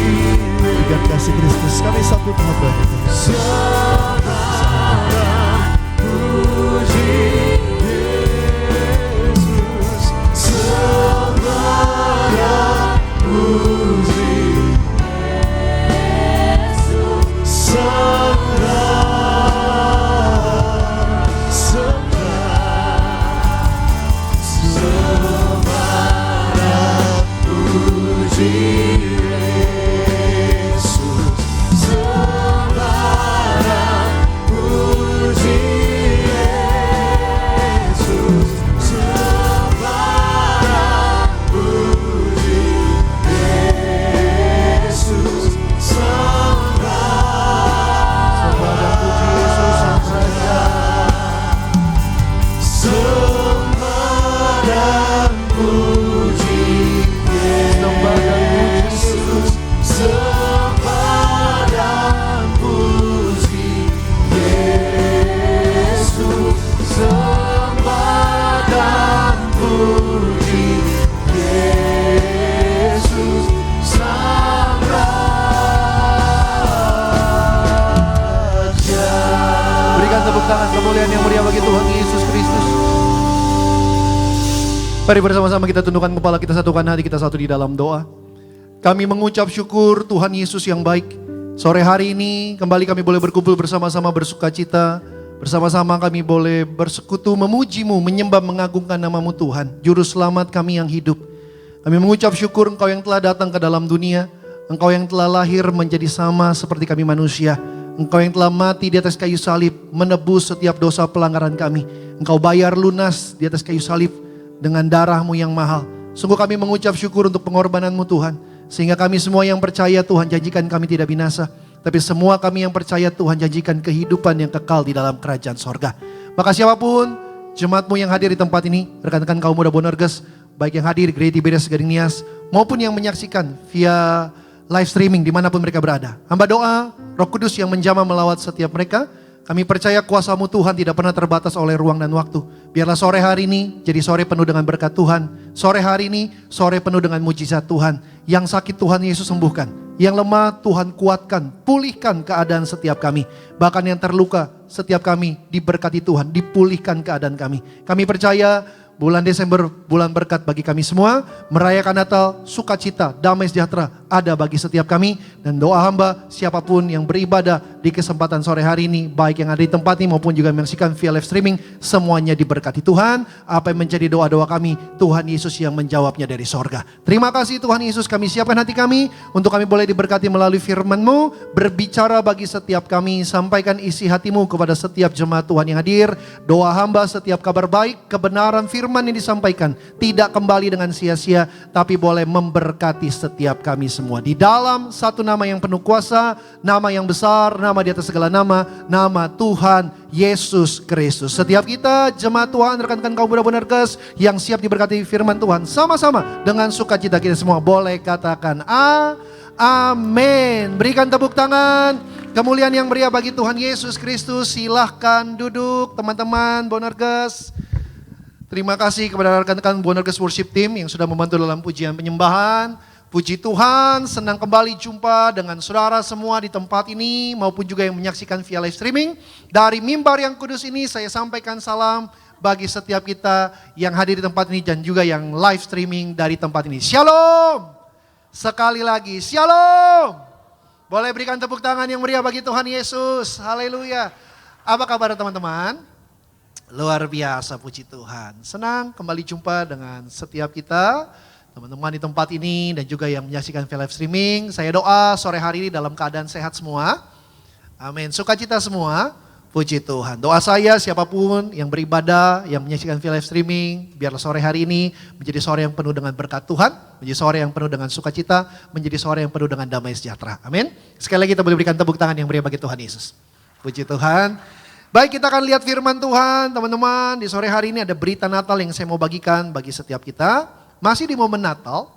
Dengan kasih Kristus kami sambut hamba-Nya. Sembah dan puji Yesus, sembah dan puji Yesus, Sang Raja. Sembah dan puji Yesus, sembah dan puji Yesus, sembah dan puji Yesus, Sang Raja. Sembah dan puji Yesus, Sang Raja. Sembah dan puji Yesus, sembah dan puji Yesus, sembah dan puji Yesus, Sang Raja. Berikan tepuk tangan kemuliaan yang meriah bagi Tuhan Yesus Kristus. Mari bersama-sama kita tundukkan kepala, kita satukan hati kita satu di dalam doa. Kami mengucap syukur Tuhan Yesus yang baik. Sore hari ini kembali kami boleh berkumpul bersama-sama bersukacita. Bersama-sama kami boleh bersekutu memuji-Mu, menyembah, mengagungkan nama-Mu Tuhan. Juru selamat kami yang hidup. Kami mengucap syukur Engkau yang telah datang ke dalam dunia. Engkau yang telah lahir menjadi sama seperti kami manusia. Engkau yang telah mati di atas kayu salib, menebus setiap dosa pelanggaran kami. Engkau bayar lunas di atas kayu salib dengan darah-Mu yang mahal. Sungguh kami mengucap syukur untuk pengorbanan-Mu Tuhan. Sehingga kami semua yang percaya Tuhan janjikan kami tidak binasa. Tapi semua kami yang percaya Tuhan janjikan kehidupan yang kekal di dalam kerajaan sorga. Maka siapapun jemaat-Mu yang hadir di tempat ini, rekan-rekan kaum muda Bonerges, baik yang hadir di Gereja Tiberias Gading Nias, maupun yang menyaksikan via live streaming dimanapun mereka berada. Hamba doa, Roh Kudus yang menjamah melawat setiap mereka. Kami percaya kuasa-Mu Tuhan tidak pernah terbatas oleh ruang dan waktu. Biarlah sore hari ini jadi sore penuh dengan berkat Tuhan. Sore hari ini sore penuh dengan mujizat Tuhan. Yang sakit Tuhan Yesus sembuhkan. Yang lemah Tuhan kuatkan, pulihkan keadaan setiap kami. Bahkan yang terluka setiap kami diberkati Tuhan, dipulihkan keadaan kami. Kami percaya bulan Desember, bulan berkat bagi kami semua. Merayakan Natal, sukacita, damai sejahtera ada bagi setiap kami. Dan doa hamba, siapapun yang beribadah di kesempatan sore hari ini, baik yang ada di tempat ini maupun juga menyaksikan via live streaming, semuanya diberkati Tuhan. Apa yang menjadi doa-doa kami, Tuhan Yesus yang menjawabnya dari sorga. Terima kasih Tuhan Yesus, kami siapkan hati kami untuk kami boleh diberkati melalui firman-Mu. Berbicara bagi setiap kami, sampaikan isi hati-Mu kepada setiap jemaat Tuhan yang hadir. Doa hamba, setiap kabar baik, kebenaran firman yang disampaikan tidak kembali dengan sia-sia, tapi boleh memberkati setiap kami semua. Di dalam satu nama yang penuh kuasa, nama yang besar, nama di atas segala nama, nama Tuhan Yesus Kristus. Setiap kita jemaat Tuhan, rekan-rekan kaum muda Bonerges yang siap diberkati firman Tuhan, sama-sama dengan sukacita kita semua boleh katakan amin. Berikan tepuk tangan kemuliaan yang meriah bagi Tuhan Yesus Kristus. Silahkan duduk teman-teman Bonerges. Terima kasih kepada rekan-rekan Wonders Worship Team yang sudah membantu dalam pujian penyembahan. Puji Tuhan, senang kembali jumpa dengan saudara semua di tempat ini maupun juga yang menyaksikan via live streaming. Dari mimbar yang kudus ini saya sampaikan salam bagi setiap kita yang hadir di tempat ini dan juga yang live streaming dari tempat ini. Shalom! Sekali lagi, shalom! Boleh berikan tepuk tangan yang meriah bagi Tuhan Yesus. Haleluya. Apa kabar teman-teman? Luar biasa, puji Tuhan. Senang kembali jumpa dengan setiap kita. Teman-teman di tempat ini dan juga yang menyaksikan via live streaming. Saya doa sore hari ini dalam keadaan sehat semua. Amin. Sukacita semua. Puji Tuhan. Doa saya siapapun yang beribadah, yang menyaksikan via live streaming. Biarlah sore hari ini menjadi sore yang penuh dengan berkat Tuhan. Menjadi sore yang penuh dengan sukacita. Menjadi sore yang penuh dengan damai sejahtera. Amin. Sekali lagi kita boleh berikan tepuk tangan yang meriah bagi Tuhan Yesus. Puji Tuhan. Baik, kita akan lihat firman Tuhan. Teman-teman, di sore hari ini ada berita Natal yang saya mau bagikan bagi setiap kita. Masih di momen Natal,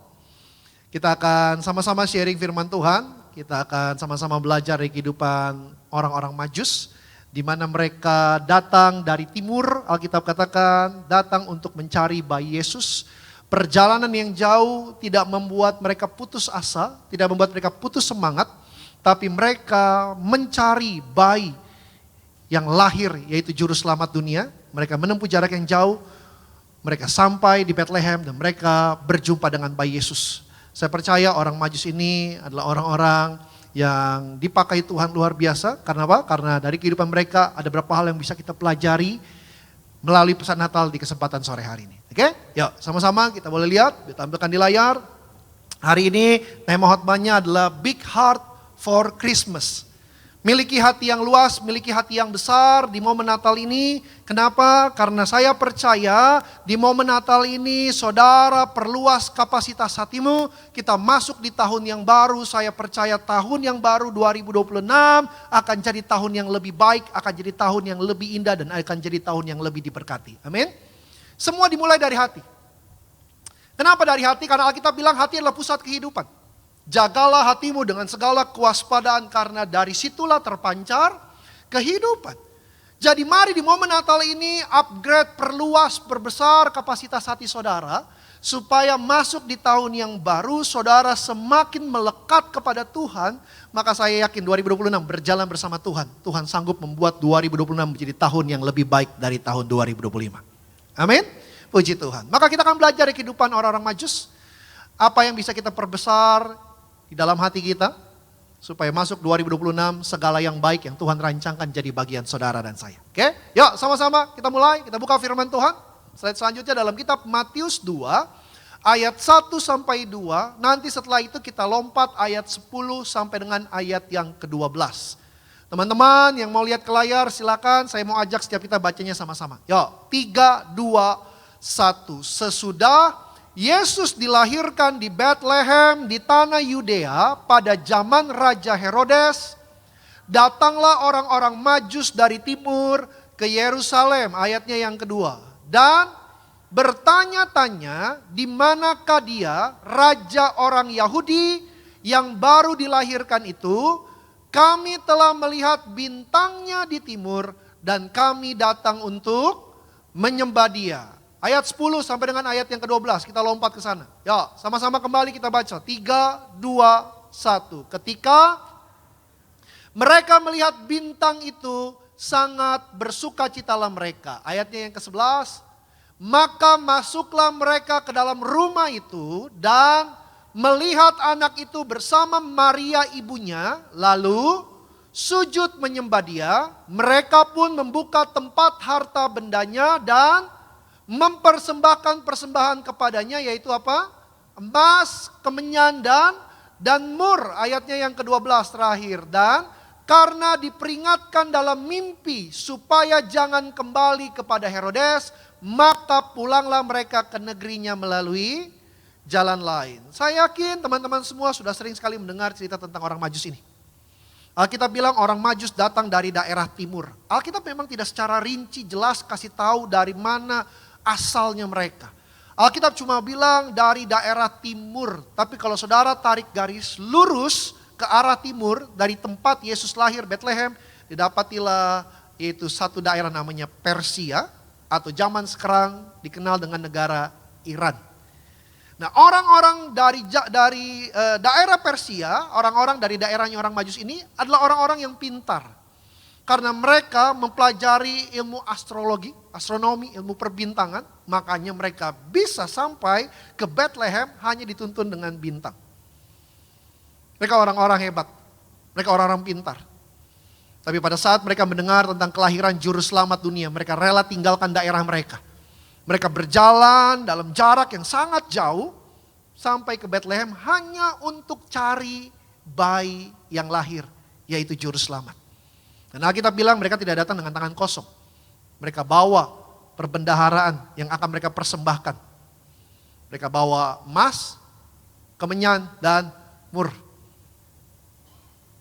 kita akan sama-sama sharing firman Tuhan, kita akan sama-sama belajar dari kehidupan orang-orang Majus, di mana mereka datang dari timur, Alkitab katakan, datang untuk mencari bayi Yesus. Perjalanan yang jauh tidak membuat mereka putus asa, tidak membuat mereka putus semangat, tapi mereka mencari bayi yang lahir, yaitu Juru Selamat dunia. Mereka menempuh jarak yang jauh, mereka sampai di Bethlehem dan mereka berjumpa dengan bayi Yesus. Saya percaya orang Majus ini adalah orang-orang yang dipakai Tuhan luar biasa. Karena apa? Karena dari kehidupan mereka ada beberapa hal yang bisa kita pelajari melalui pesan Natal di kesempatan sore hari ini. Oke? Yuk sama-sama kita boleh lihat, ditampilkan di layar. Hari ini tema khotbahnya adalah Big Heart for Christmas. Miliki hati yang luas, miliki hati yang besar di momen Natal ini. Kenapa? Karena saya percaya di momen Natal ini saudara perluas kapasitas hatimu. Kita masuk di tahun yang baru, saya percaya tahun yang baru 2026 akan jadi tahun yang lebih baik, akan jadi tahun yang lebih indah dan akan jadi tahun yang lebih diberkati. Amin. Semua dimulai dari hati. Kenapa dari hati? Karena Alkitab bilang hati adalah pusat kehidupan. Jagalah hatimu dengan segala kewaspadaan karena dari situlah terpancar kehidupan. Jadi mari di momen Natal ini upgrade, perluas, perbesar kapasitas hati saudara. Supaya masuk di tahun yang baru saudara semakin melekat kepada Tuhan. Maka saya yakin 2026 berjalan bersama Tuhan. Tuhan sanggup membuat 2026 menjadi tahun yang lebih baik dari tahun 2025. Amin. Puji Tuhan. Maka kita akan belajar dari kehidupan orang-orang Majus. Apa yang bisa kita perbesar di dalam hati kita, supaya masuk 2026 segala yang baik yang Tuhan rancangkan jadi bagian saudara dan saya. Oke, yuk sama-sama kita mulai, kita buka firman Tuhan. Slide selanjutnya dalam kitab Matius 2, ayat 1 sampai 2, nanti setelah itu kita lompat ayat 10 sampai dengan ayat yang ke-12. Teman-teman yang mau lihat ke layar silakan, saya mau ajak setiap kita bacanya sama-sama. Yuk, 3, 2, 1. Sesudah Yesus dilahirkan di Bethlehem di tanah Yudea pada zaman Raja Herodes. Datanglah orang-orang Majus dari timur ke Yerusalem, ayatnya yang kedua. Dan bertanya-tanya di manakah dia, raja orang Yahudi yang baru dilahirkan itu. Kami telah melihat bintangnya di timur dan kami datang untuk menyembah dia. Ayat 10 sampai dengan ayat yang ke-12, kita lompat ke sana. Ya, sama-sama kembali kita baca. 3, 2, 1. Ketika mereka melihat bintang itu, sangat bersukacitalah mereka. Ayatnya yang ke-11. Maka masuklah mereka ke dalam rumah itu dan melihat anak itu bersama Maria ibunya, lalu sujud menyembah dia. Mereka pun membuka tempat harta bendanya dan mempersembahkan persembahan kepadanya, yaitu apa? Emas, kemenyan dan mur. Ayatnya yang ke-12 terakhir. Dan karena diperingatkan dalam mimpi supaya jangan kembali kepada Herodes, maka pulanglah mereka ke negerinya melalui jalan lain. Saya yakin teman-teman semua sudah sering sekali mendengar cerita tentang orang Majus ini. Alkitab bilang orang Majus datang dari daerah timur. Alkitab memang tidak secara rinci jelas kasih tahu dari mana asalnya mereka. Alkitab cuma bilang dari daerah timur. Tapi kalau saudara tarik garis lurus ke arah timur dari tempat Yesus lahir Bethlehem, didapatilah yaitu satu daerah namanya Persia. atau zaman sekarang dikenal dengan negara Iran. Nah, orang-orang dari daerah Persia, orang-orang dari daerahnya orang Majus ini adalah orang-orang yang pintar. Karena mereka mempelajari ilmu astrologi, astronomi, ilmu perbintangan, makanya mereka bisa sampai ke Bethlehem hanya dituntun dengan bintang. Mereka orang-orang hebat, mereka orang-orang pintar. Tapi pada saat mereka mendengar tentang kelahiran juru selamat dunia, mereka rela tinggalkan daerah mereka. Mereka berjalan dalam jarak yang sangat jauh sampai ke Bethlehem hanya untuk cari bayi yang lahir, yaitu juru selamat. Dan Alkitab bilang mereka tidak datang dengan tangan kosong. Mereka bawa perbendaharaan yang akan mereka persembahkan. Mereka bawa emas, kemenyan, dan mur.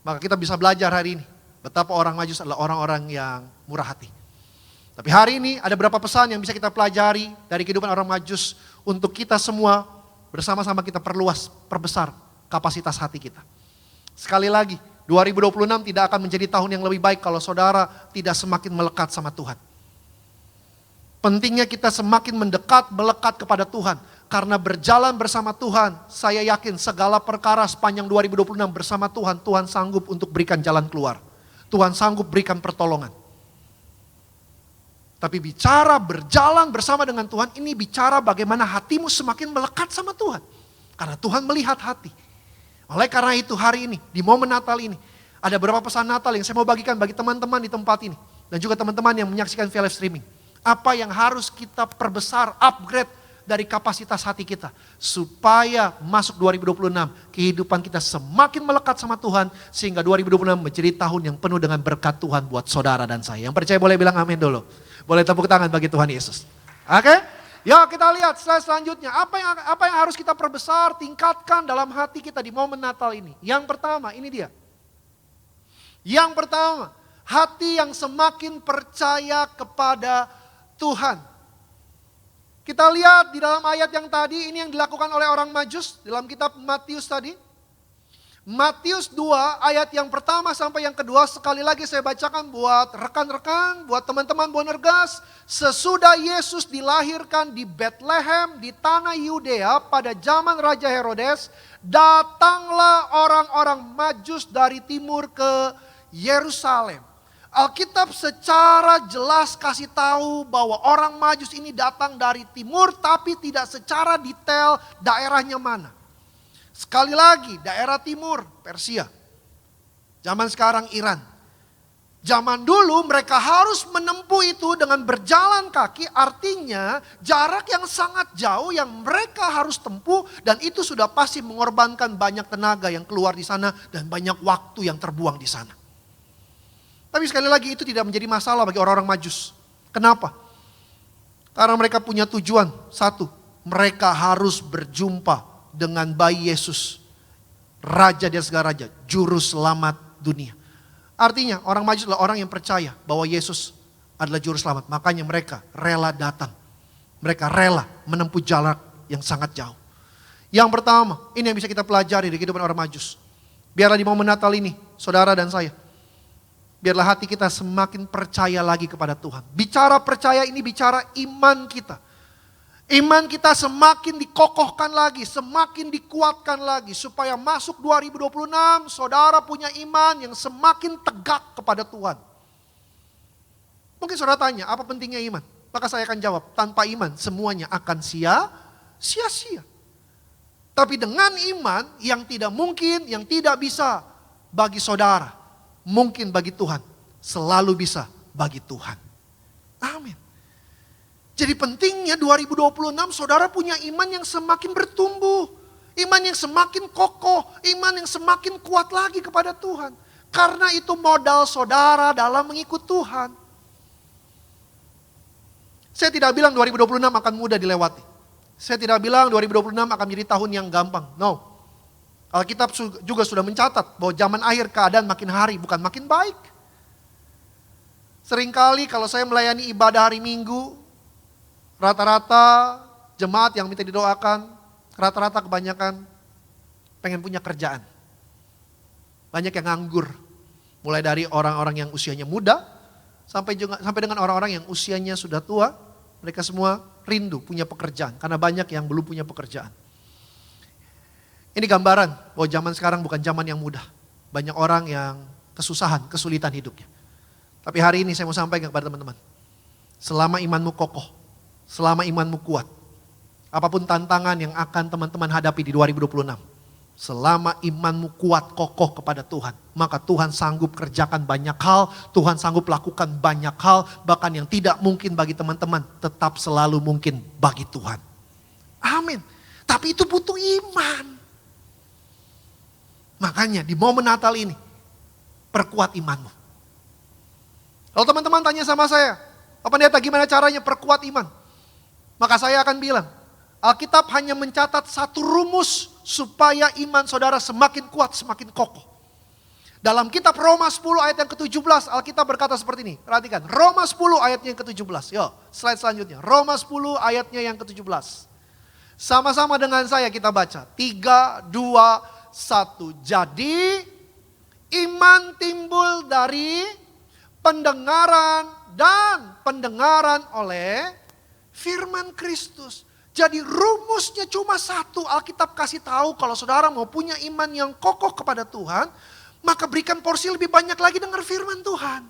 Maka kita bisa belajar hari ini betapa orang Majus adalah orang-orang yang murah hati. Tapi hari ini ada beberapa pesan yang bisa kita pelajari dari kehidupan orang Majus untuk kita semua bersama-sama kita perbesar kapasitas hati kita. Sekali lagi, 2026 tidak akan menjadi tahun yang lebih baik kalau saudara tidak semakin melekat sama Tuhan. Pentingnya kita semakin melekat kepada Tuhan. Karena berjalan bersama Tuhan, saya yakin segala perkara sepanjang 2026 bersama Tuhan, Tuhan sanggup untuk berikan jalan keluar. Tuhan sanggup berikan pertolongan. Tapi bicara berjalan bersama dengan Tuhan, ini bicara bagaimana hatimu semakin melekat sama Tuhan. Karena Tuhan melihat hati. Oleh karena itu hari ini, di momen Natal ini, ada beberapa pesan Natal yang saya mau bagikan bagi teman-teman di tempat ini. Dan juga teman-teman yang menyaksikan via live streaming. Apa yang harus kita perbesar, upgrade dari kapasitas hati kita. Supaya masuk 2026, kehidupan kita semakin melekat sama Tuhan. Sehingga 2026 menjadi tahun yang penuh dengan berkat Tuhan buat saudara dan saya. Yang percaya boleh bilang amin dulu. Boleh tepuk tangan bagi Tuhan Yesus. Oke? Yuk kita lihat slide selanjutnya. Apa yang harus kita perbesar, tingkatkan dalam hati kita di momen Natal ini. Yang pertama, ini dia. Yang pertama, hati yang semakin percaya kepada Tuhan. Kita lihat di dalam ayat yang tadi, ini yang dilakukan oleh orang Majus dalam kitab Matius tadi. Matius 2 ayat yang pertama sampai yang kedua, sekali lagi saya bacakan buat rekan-rekan, buat teman-teman Bonergas. Sesudah Yesus dilahirkan di Bethlehem di tanah Yudea pada zaman Raja Herodes, datanglah orang-orang Majus dari timur ke Yerusalem. Alkitab secara jelas kasih tahu bahwa orang Majus ini datang dari timur, tapi tidak secara detail daerahnya mana. Sekali lagi, daerah timur, Persia. Zaman sekarang Iran. Zaman dulu mereka harus menempuh itu dengan berjalan kaki, artinya jarak yang sangat jauh yang mereka harus tempuh. Dan itu sudah pasti mengorbankan banyak tenaga yang keluar di sana dan banyak waktu yang terbuang di sana. Tapi sekali lagi itu tidak menjadi masalah bagi orang-orang Majus. Kenapa? Karena mereka punya tujuan, satu, mereka harus berjumpa dengan bayi Yesus, Raja di segala raja, Juru Selamat dunia. Artinya orang Majus adalah orang yang percaya bahwa Yesus adalah Juru Selamat. Makanya mereka rela datang. Mereka rela menempuh jarak yang sangat jauh. Yang pertama, ini yang bisa kita pelajari di kehidupan orang Majus. Biarlah di momen Natal ini, saudara dan saya, biarlah hati kita semakin percaya lagi kepada Tuhan. Bicara percaya ini bicara iman kita. Iman kita semakin dikokohkan lagi, semakin dikuatkan lagi. Supaya masuk 2026, saudara punya iman yang semakin tegak kepada Tuhan. Mungkin saudara tanya, apa pentingnya iman? Maka saya akan jawab, tanpa iman semuanya akan sia-sia. Tapi dengan iman yang tidak mungkin, yang tidak bisa bagi saudara, mungkin bagi Tuhan, selalu bisa bagi Tuhan. Amin. Jadi pentingnya 2026 saudara punya iman yang semakin bertumbuh. Iman yang semakin kokoh, iman yang semakin kuat lagi kepada Tuhan. Karena itu modal saudara dalam mengikut Tuhan. Saya tidak bilang 2026 akan mudah dilewati. Saya tidak bilang 2026 akan menjadi tahun yang gampang. No. Alkitab juga sudah mencatat bahwa zaman akhir keadaan makin hari bukan makin baik. Seringkali kalau saya melayani ibadah hari Minggu, rata-rata jemaat yang minta didoakan, rata-rata kebanyakan pengen punya kerjaan. Banyak yang nganggur. Mulai dari orang-orang yang usianya muda, sampai dengan orang-orang yang usianya sudah tua, Mereka semua rindu punya pekerjaan, karena banyak yang belum punya pekerjaan. Ini gambaran bahwa zaman sekarang bukan zaman yang mudah. Banyak orang yang kesusahan, kesulitan hidupnya. Tapi hari ini saya mau sampaikan kepada teman-teman. Selama imanmu kokoh, selama imanmu kuat, apapun tantangan yang akan teman-teman hadapi di 2026. Selama imanmu kuat, kokoh kepada Tuhan, maka Tuhan sanggup kerjakan banyak hal, Tuhan sanggup lakukan banyak hal, bahkan yang tidak mungkin bagi teman-teman, tetap selalu mungkin bagi Tuhan. Amin. Tapi itu butuh iman. Makanya di momen Natal ini, perkuat imanmu. Kalau teman-teman tanya sama saya, Pak Pendeta gimana caranya perkuat iman? Maka saya akan bilang, Alkitab hanya mencatat satu rumus supaya iman saudara semakin kuat, semakin kokoh. Dalam kitab Roma 10 ayat yang ke-17, Alkitab berkata seperti ini. Perhatikan, Roma 10 ayatnya yang ke-17. Yuk, slide selanjutnya. Roma 10 ayatnya yang ke-17. Sama-sama dengan saya kita baca. 3, 2, 1. Jadi iman timbul dari pendengaran dan pendengaran oleh firman Kristus. Jadi rumusnya cuma satu. Alkitab kasih tahu kalau saudara mau punya iman yang kokoh kepada Tuhan, maka berikan porsi lebih banyak lagi dengar firman Tuhan.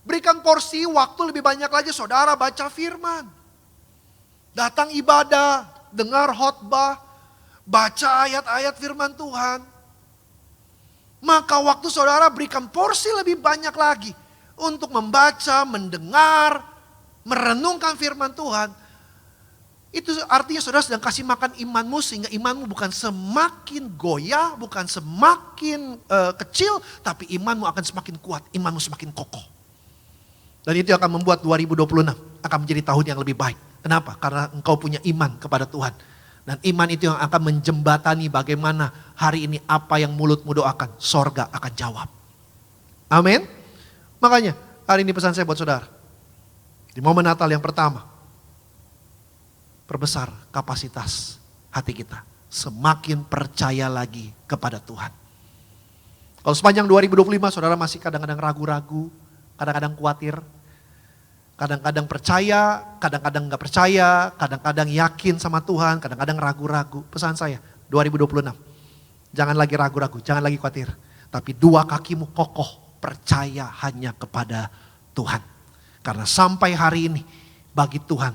Berikan porsi waktu lebih banyak lagi saudara baca firman. Datang ibadah, dengar khotbah, baca ayat-ayat firman Tuhan. Maka waktu saudara berikan porsi lebih banyak lagi untuk membaca, mendengar, merenungkan firman Tuhan. Itu artinya saudara sedang kasih makan imanmu sehingga imanmu bukan semakin goyah, bukan semakin kecil, tapi imanmu akan semakin kuat, imanmu semakin kokoh. Dan itu akan membuat 2026 akan menjadi tahun yang lebih baik. Kenapa? Karena engkau punya iman kepada Tuhan. Dan iman itu yang akan menjembatani bagaimana hari ini apa yang mulutmu doakan, sorga akan jawab. Amin. Makanya hari ini pesan saya buat saudara. Di momen Natal yang pertama, perbesar kapasitas hati kita. Semakin percaya lagi kepada Tuhan. Kalau sepanjang 2025 saudara masih kadang-kadang ragu-ragu, kadang-kadang khawatir, kadang-kadang percaya, kadang-kadang gak percaya, kadang-kadang yakin sama Tuhan, kadang-kadang ragu-ragu. Pesan saya 2026, jangan lagi ragu-ragu, jangan lagi khawatir. Tapi dua kakimu kokoh, percaya hanya kepada Tuhan. Karena sampai hari ini bagi Tuhan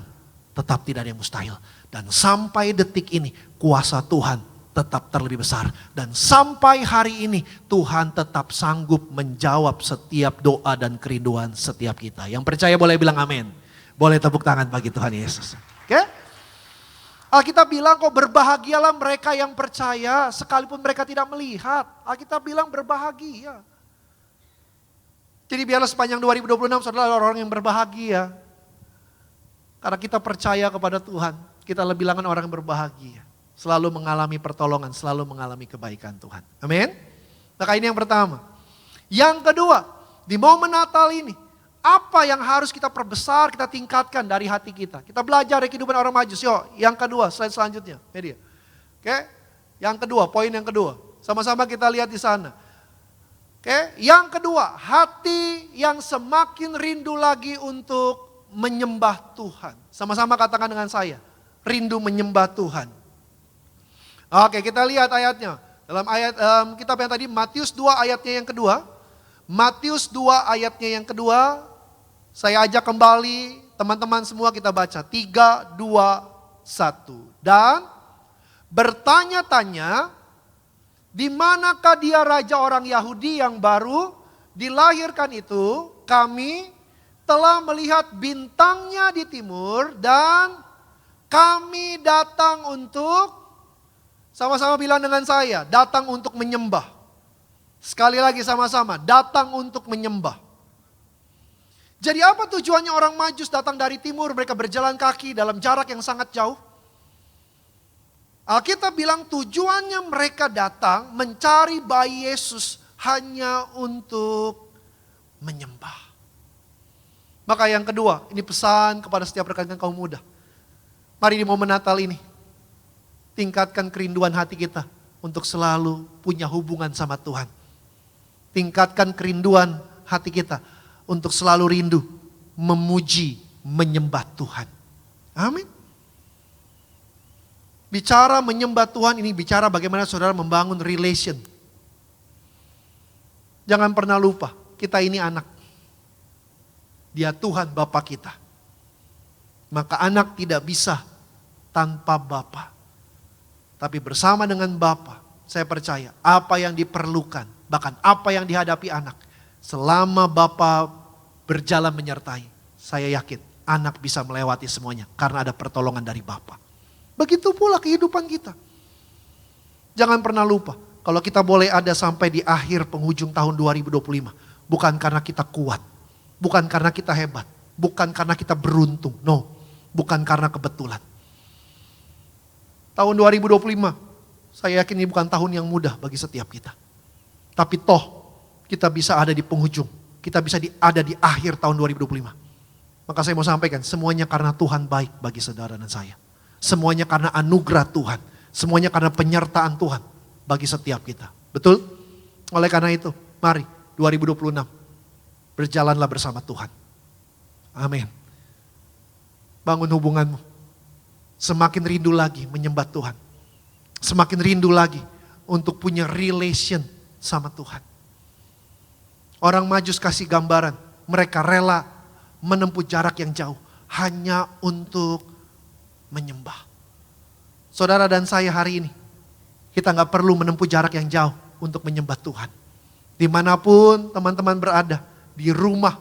tetap tidak ada yang mustahil. Dan sampai detik ini kuasa Tuhan tetap terlebih besar. Dan sampai hari ini Tuhan tetap sanggup menjawab setiap doa dan kerinduan setiap kita. Yang percaya boleh bilang amin. Boleh tepuk tangan bagi Tuhan Yesus. Oke? Alkitab bilang kok berbahagialah mereka yang percaya sekalipun mereka tidak melihat. Alkitab bilang berbahagia. Jadi biarlah sepanjang 2026 saudara orang yang berbahagia. Karena kita percaya kepada Tuhan, kita lebih bilangan orang yang berbahagia. Selalu mengalami pertolongan, selalu mengalami kebaikan Tuhan. Amin. Maka ini yang pertama. Yang kedua, di momen Natal ini, apa yang harus kita perbesar, kita tingkatkan dari hati kita. Kita belajar dari kehidupan orang Majus. Yuk, yang kedua, slide selanjutnya. Media. Oke, yang kedua, poin yang kedua. Sama-sama kita lihat di sana. Oke, yang kedua, hati yang semakin rindu lagi untuk menyembah Tuhan. Sama-sama katakan dengan saya, rindu menyembah Tuhan. Oke, kita lihat ayatnya. Dalam ayat kitab yang tadi, Matius 2 ayatnya yang kedua. Matius 2 ayatnya yang kedua. Saya ajak kembali teman-teman semua kita baca. 3, 2, 1. Dan bertanya-tanya, di manakah dia raja orang Yahudi yang baru dilahirkan itu? Kami telah melihat bintangnya di timur dan kami datang untuk, sama-sama bilang dengan saya, datang untuk menyembah. Sekali lagi sama-sama, datang untuk menyembah. Jadi apa tujuannya orang Majus datang dari timur, mereka berjalan kaki dalam jarak yang sangat jauh? Alkitab bilang tujuannya mereka datang mencari bayi Yesus hanya untuk menyembah. Maka yang kedua, ini pesan kepada setiap rekan-rekan kaum muda. Mari di momen Natal ini, tingkatkan kerinduan hati kita untuk selalu punya hubungan sama Tuhan. Tingkatkan kerinduan hati kita untuk selalu rindu, memuji, menyembah Tuhan. Amin. Bicara menyembah Tuhan ini bicara bagaimana saudara membangun relation. Jangan pernah lupa, kita ini anak. Dia Tuhan Bapa kita. Maka anak tidak bisa tanpa Bapa. Tapi bersama dengan Bapa, saya percaya apa yang diperlukan, bahkan apa yang dihadapi anak, selama Bapa berjalan menyertai, saya yakin anak bisa melewati semuanya karena ada pertolongan dari Bapa. Begitu pula kehidupan kita. Jangan pernah lupa, kalau kita boleh ada sampai di akhir penghujung tahun 2025, bukan karena kita kuat, bukan karena kita hebat, bukan karena kita beruntung, no, bukan karena kebetulan. Tahun 2025, saya yakin ini bukan tahun yang mudah bagi setiap kita. Tapi toh, kita bisa ada di penghujung, kita bisa ada di akhir tahun 2025. Maka saya mau sampaikan, semuanya karena Tuhan baik bagi saudara dan saya. Semuanya karena anugerah Tuhan, semuanya karena penyertaan Tuhan bagi setiap kita. Betul? Oleh karena itu, mari 2026 berjalanlah bersama Tuhan. Amin. Bangun hubunganmu. Semakin rindu lagi menyembah Tuhan. Semakin rindu lagi untuk punya relation sama Tuhan. Orang Majus kasih gambaran, mereka rela menempuh jarak yang jauh hanya untuk menyembah. Saudara dan saya hari ini, kita gak perlu menempuh jarak yang jauh untuk menyembah Tuhan. Dimanapun teman-teman berada, di rumah,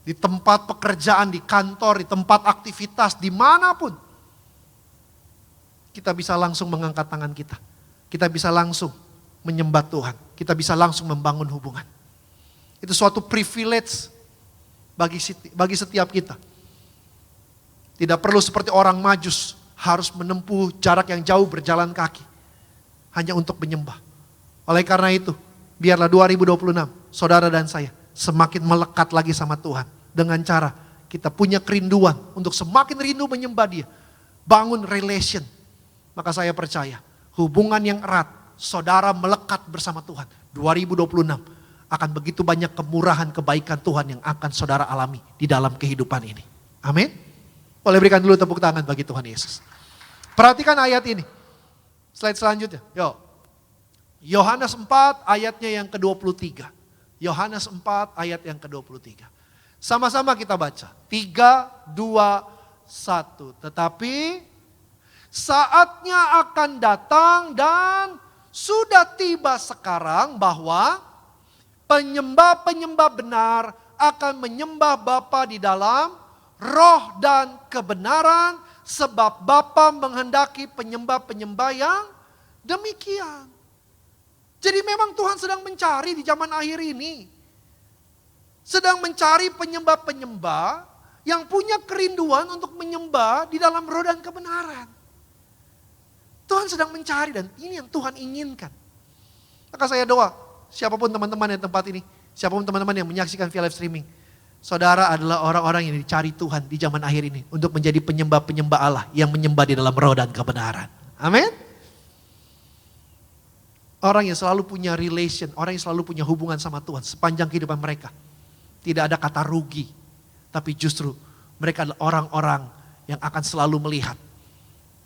di tempat pekerjaan, di kantor, di tempat aktivitas, dimanapun. Kita bisa langsung mengangkat tangan kita. Kita bisa langsung menyembah Tuhan. Kita bisa langsung membangun hubungan. Itu suatu privilege bagi setiap kita. Tidak perlu seperti orang Majus harus menempuh jarak yang jauh berjalan kaki. Hanya untuk menyembah. Oleh karena itu, biarlah 2026 saudara dan saya semakin melekat lagi sama Tuhan. Dengan cara kita punya kerinduan untuk semakin rindu menyembah Dia. Bangun relation. Maka saya percaya hubungan yang erat, saudara melekat bersama Tuhan. 2026 akan begitu banyak kemurahan kebaikan Tuhan yang akan saudara alami di dalam kehidupan ini. Amin. Boleh berikan dulu tepuk tangan bagi Tuhan Yesus. Perhatikan ayat ini. Slide selanjutnya. Yo. Yohanes 4 ayatnya yang ke-23. Yohanes 4 ayat yang ke-23. Sama-sama kita baca. 3, 2, 1. Tetapi saatnya akan datang dan sudah tiba sekarang bahwa penyembah-penyembah benar akan menyembah Bapa di dalam roh dan kebenaran, sebab Bapa menghendaki penyembah-penyembah yang demikian. Jadi memang Tuhan sedang mencari di zaman akhir ini. Sedang mencari penyembah-penyembah yang punya kerinduan untuk menyembah di dalam roh dan kebenaran. Tuhan sedang mencari dan ini yang Tuhan inginkan. Maka saya doa, siapapun teman-teman di tempat ini, siapapun teman-teman yang menyaksikan via live streaming, saudara adalah orang-orang yang dicari Tuhan di zaman akhir ini untuk menjadi penyembah-penyembah Allah yang menyembah di dalam roh dan kebenaran. Amin. Orang yang selalu punya relation, orang yang selalu punya hubungan sama Tuhan sepanjang kehidupan mereka. Tidak ada kata rugi, tapi justru mereka adalah orang-orang yang akan selalu melihat.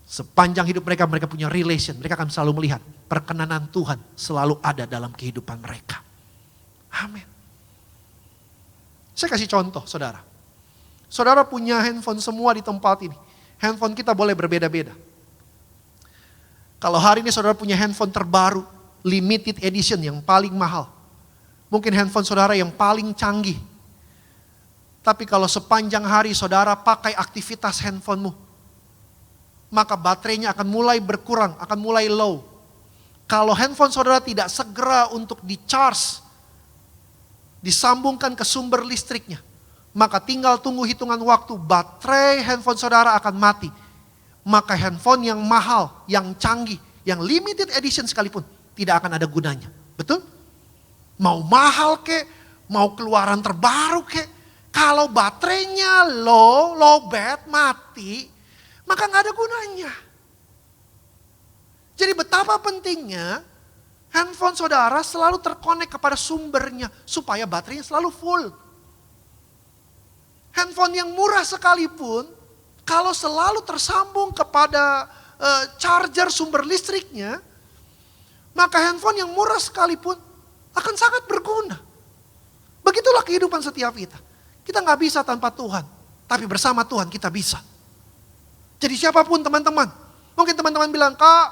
Sepanjang hidup mereka, mereka punya relation. Mereka akan selalu melihat perkenanan Tuhan selalu ada dalam kehidupan mereka. Amin. Saya kasih contoh, saudara. Saudara punya handphone semua di tempat ini. Handphone kita boleh berbeda-beda. Kalau hari ini saudara punya handphone terbaru, limited edition yang paling mahal. Mungkin handphone saudara yang paling canggih. Tapi kalau sepanjang hari saudara pakai aktivitas handphonemu, maka baterainya akan mulai berkurang, akan mulai low. Kalau handphone saudara tidak segera untuk di-charge, disambungkan ke sumber listriknya, maka tinggal tunggu hitungan waktu, baterai handphone saudara akan mati. Maka handphone yang mahal, yang canggih, yang limited edition sekalipun, tidak akan ada gunanya. Betul? Mau mahal kek, mau keluaran terbaru kek, kalau baterainya low bat, mati, maka nggak ada gunanya. Jadi betapa pentingnya handphone saudara selalu terkonek kepada sumbernya supaya baterainya selalu full. Handphone yang murah sekalipun kalau selalu tersambung kepada charger sumber listriknya, maka handphone yang murah sekalipun akan sangat berguna. Begitulah kehidupan setiap kita. Kita nggak bisa tanpa Tuhan, tapi bersama Tuhan kita bisa. Jadi siapapun teman-teman, mungkin teman-teman bilang, Kak,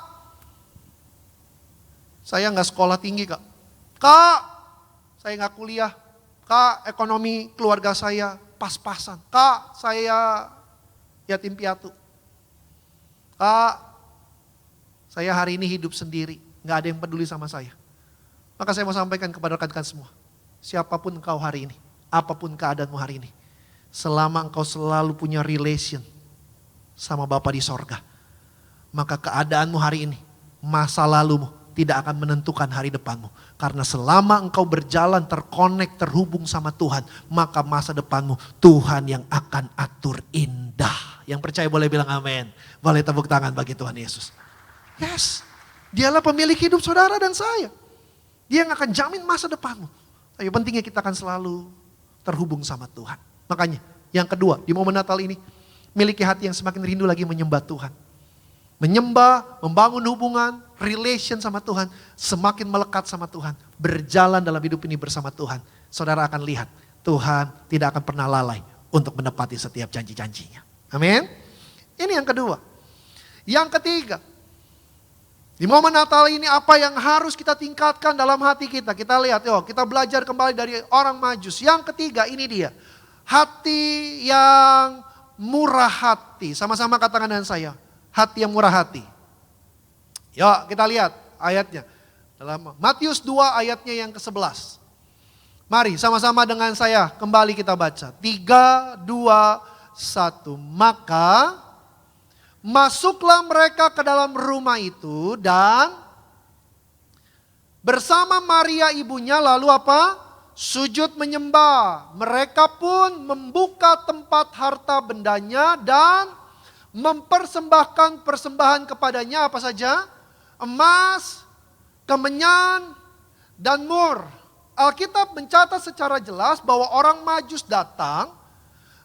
saya nggak sekolah tinggi Kak. Kak, saya nggak kuliah. Kak, ekonomi keluarga saya pas-pasan. Kak, saya yatim piatu. Kak, saya hari ini hidup sendiri. Nggak ada yang peduli sama saya. Maka saya mau sampaikan kepada rekan-rekan semua. Siapapun engkau hari ini, apapun keadaanmu hari ini. Selama engkau selalu punya relation sama Bapa di sorga. Maka keadaanmu hari ini, masa lalumu tidak akan menentukan hari depanmu. Karena selama engkau berjalan terkonek, terhubung sama Tuhan. Maka masa depanmu Tuhan yang akan atur indah. Yang percaya boleh bilang amin. Boleh tepuk tangan bagi Tuhan Yesus. Yes, dialah pemilik hidup saudara dan saya. Dia yang akan jamin masa depanmu. Tapi pentingnya kita akan selalu terhubung sama Tuhan. Makanya yang kedua, di momen Natal ini, miliki hati yang semakin rindu lagi menyembah Tuhan. Menyembah, membangun hubungan, relation sama Tuhan, semakin melekat sama Tuhan. Berjalan dalam hidup ini bersama Tuhan. Saudara akan lihat, Tuhan tidak akan pernah lalai untuk menepati setiap janji-janjinya. Amin. Ini yang kedua. Yang ketiga, di momen Natal ini apa yang harus kita tingkatkan dalam hati kita? Kita lihat, kita belajar kembali dari orang Majus. Yang ketiga ini dia, hati yang murah hati. Sama-sama katakan dengan saya, hati yang murah hati. Yuk kita lihat ayatnya. Dalam Matius 2 ayatnya yang ke-11. Mari sama-sama dengan saya kembali kita baca. 3, 2, 1. Maka masuklah mereka ke dalam rumah itu dan bersama Maria ibunya lalu apa? Sujud menyembah. Mereka pun membuka tempat harta bendanya dan mempersembahkan persembahan kepadanya apa saja? Emas, kemenyan, dan mur. Alkitab mencatat secara jelas bahwa orang Majus datang,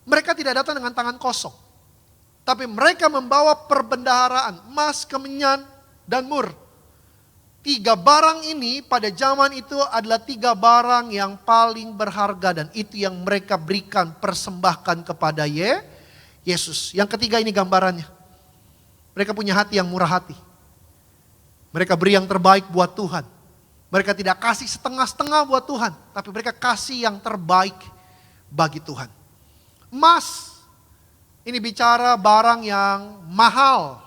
mereka tidak datang dengan tangan kosong. Tapi mereka membawa perbendaharaan, emas, kemenyan, dan mur. 3 barang ini pada zaman itu adalah 3 barang yang paling berharga dan itu yang mereka berikan, persembahkan kepada Yesus. Yang ketiga ini gambarannya. Mereka punya hati yang murah hati. Mereka beri yang terbaik buat Tuhan. Mereka tidak kasih setengah-setengah buat Tuhan, tapi mereka kasih yang terbaik bagi Tuhan. Emas, ini bicara barang yang mahal.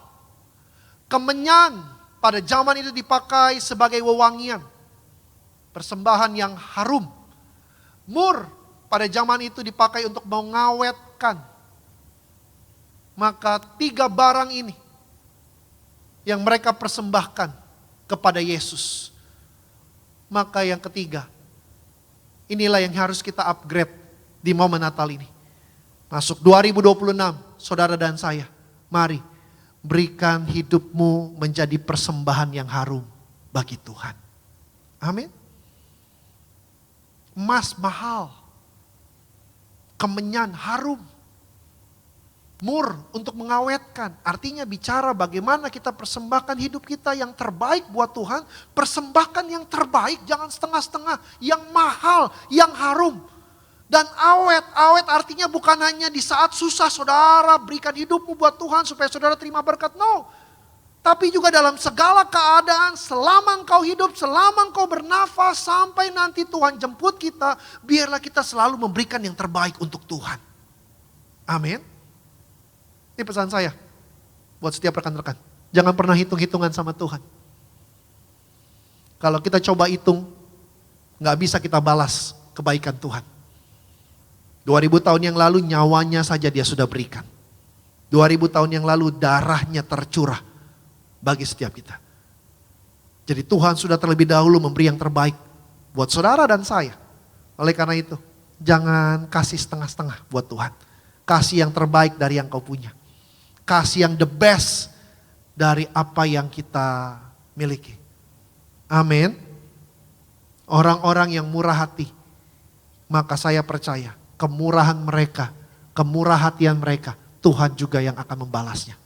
Kemenyan pada zaman itu dipakai sebagai wewangian. Persembahan yang harum. Mur pada zaman itu dipakai untuk mengawetkan. Maka 3 barang ini yang mereka persembahkan kepada Yesus. Maka yang ketiga, inilah yang harus kita upgrade di momen Natal ini. Masuk 2026, saudara dan saya, mari berikan hidupmu menjadi persembahan yang harum bagi Tuhan. Amin. Emas mahal, kemenyan harum, mur untuk mengawetkan. Artinya bicara bagaimana kita persembahkan hidup kita yang terbaik buat Tuhan. Persembahkan yang terbaik, jangan setengah-setengah, yang mahal, yang harum. Dan awet artinya bukan hanya di saat susah saudara berikan hidupmu buat Tuhan supaya saudara terima berkat. No. Tapi juga dalam segala keadaan selama engkau hidup, selama engkau bernafas sampai nanti Tuhan jemput kita. Biarlah kita selalu memberikan yang terbaik untuk Tuhan. Amin. Ini pesan saya buat setiap rekan-rekan. Jangan pernah hitung-hitungan sama Tuhan. Kalau kita coba hitung, gak bisa kita balas kebaikan Tuhan. 2000 tahun yang lalu nyawanya saja dia sudah berikan. 2000 tahun yang lalu darahnya tercurah bagi setiap kita. Jadi Tuhan sudah terlebih dahulu memberi yang terbaik buat saudara dan saya. Oleh karena itu, jangan kasih setengah-setengah buat Tuhan. Kasih yang terbaik dari yang kau punya. Kasih yang the best dari apa yang kita miliki. Amin. Orang-orang yang murah hati, maka saya percaya kemurahan mereka, kemurah hatian mereka Tuhan juga yang akan membalasnya.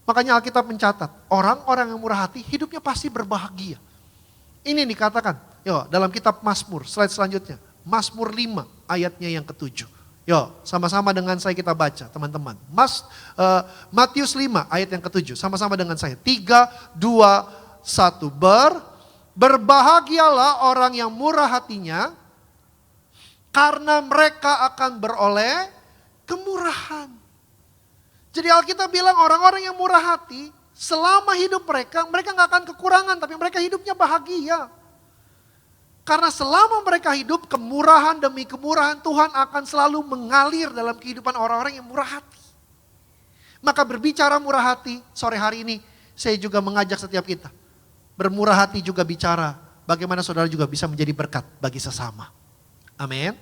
Makanya Alkitab mencatat, orang-orang yang murah hati hidupnya pasti berbahagia. Ini dikatakan, dalam kitab Mazmur, slide selanjutnya. Mazmur 5 ayatnya yang ke-7. Sama-sama dengan saya kita baca teman-teman. Matius 5 ayat yang ke-7, sama-sama dengan saya. 3, 2, 1. Berbahagialah orang yang murah hatinya, karena mereka akan beroleh kemurahan. Jadi Alkitab bilang orang-orang yang murah hati, selama hidup mereka gak akan kekurangan, tapi mereka hidupnya bahagia. Karena selama mereka hidup, kemurahan demi kemurahan Tuhan akan selalu mengalir dalam kehidupan orang-orang yang murah hati. Maka berbicara murah hati, sore hari ini saya juga mengajak setiap kita. Bermurah hati juga bicara bagaimana saudara juga bisa menjadi berkat bagi sesama. Amin.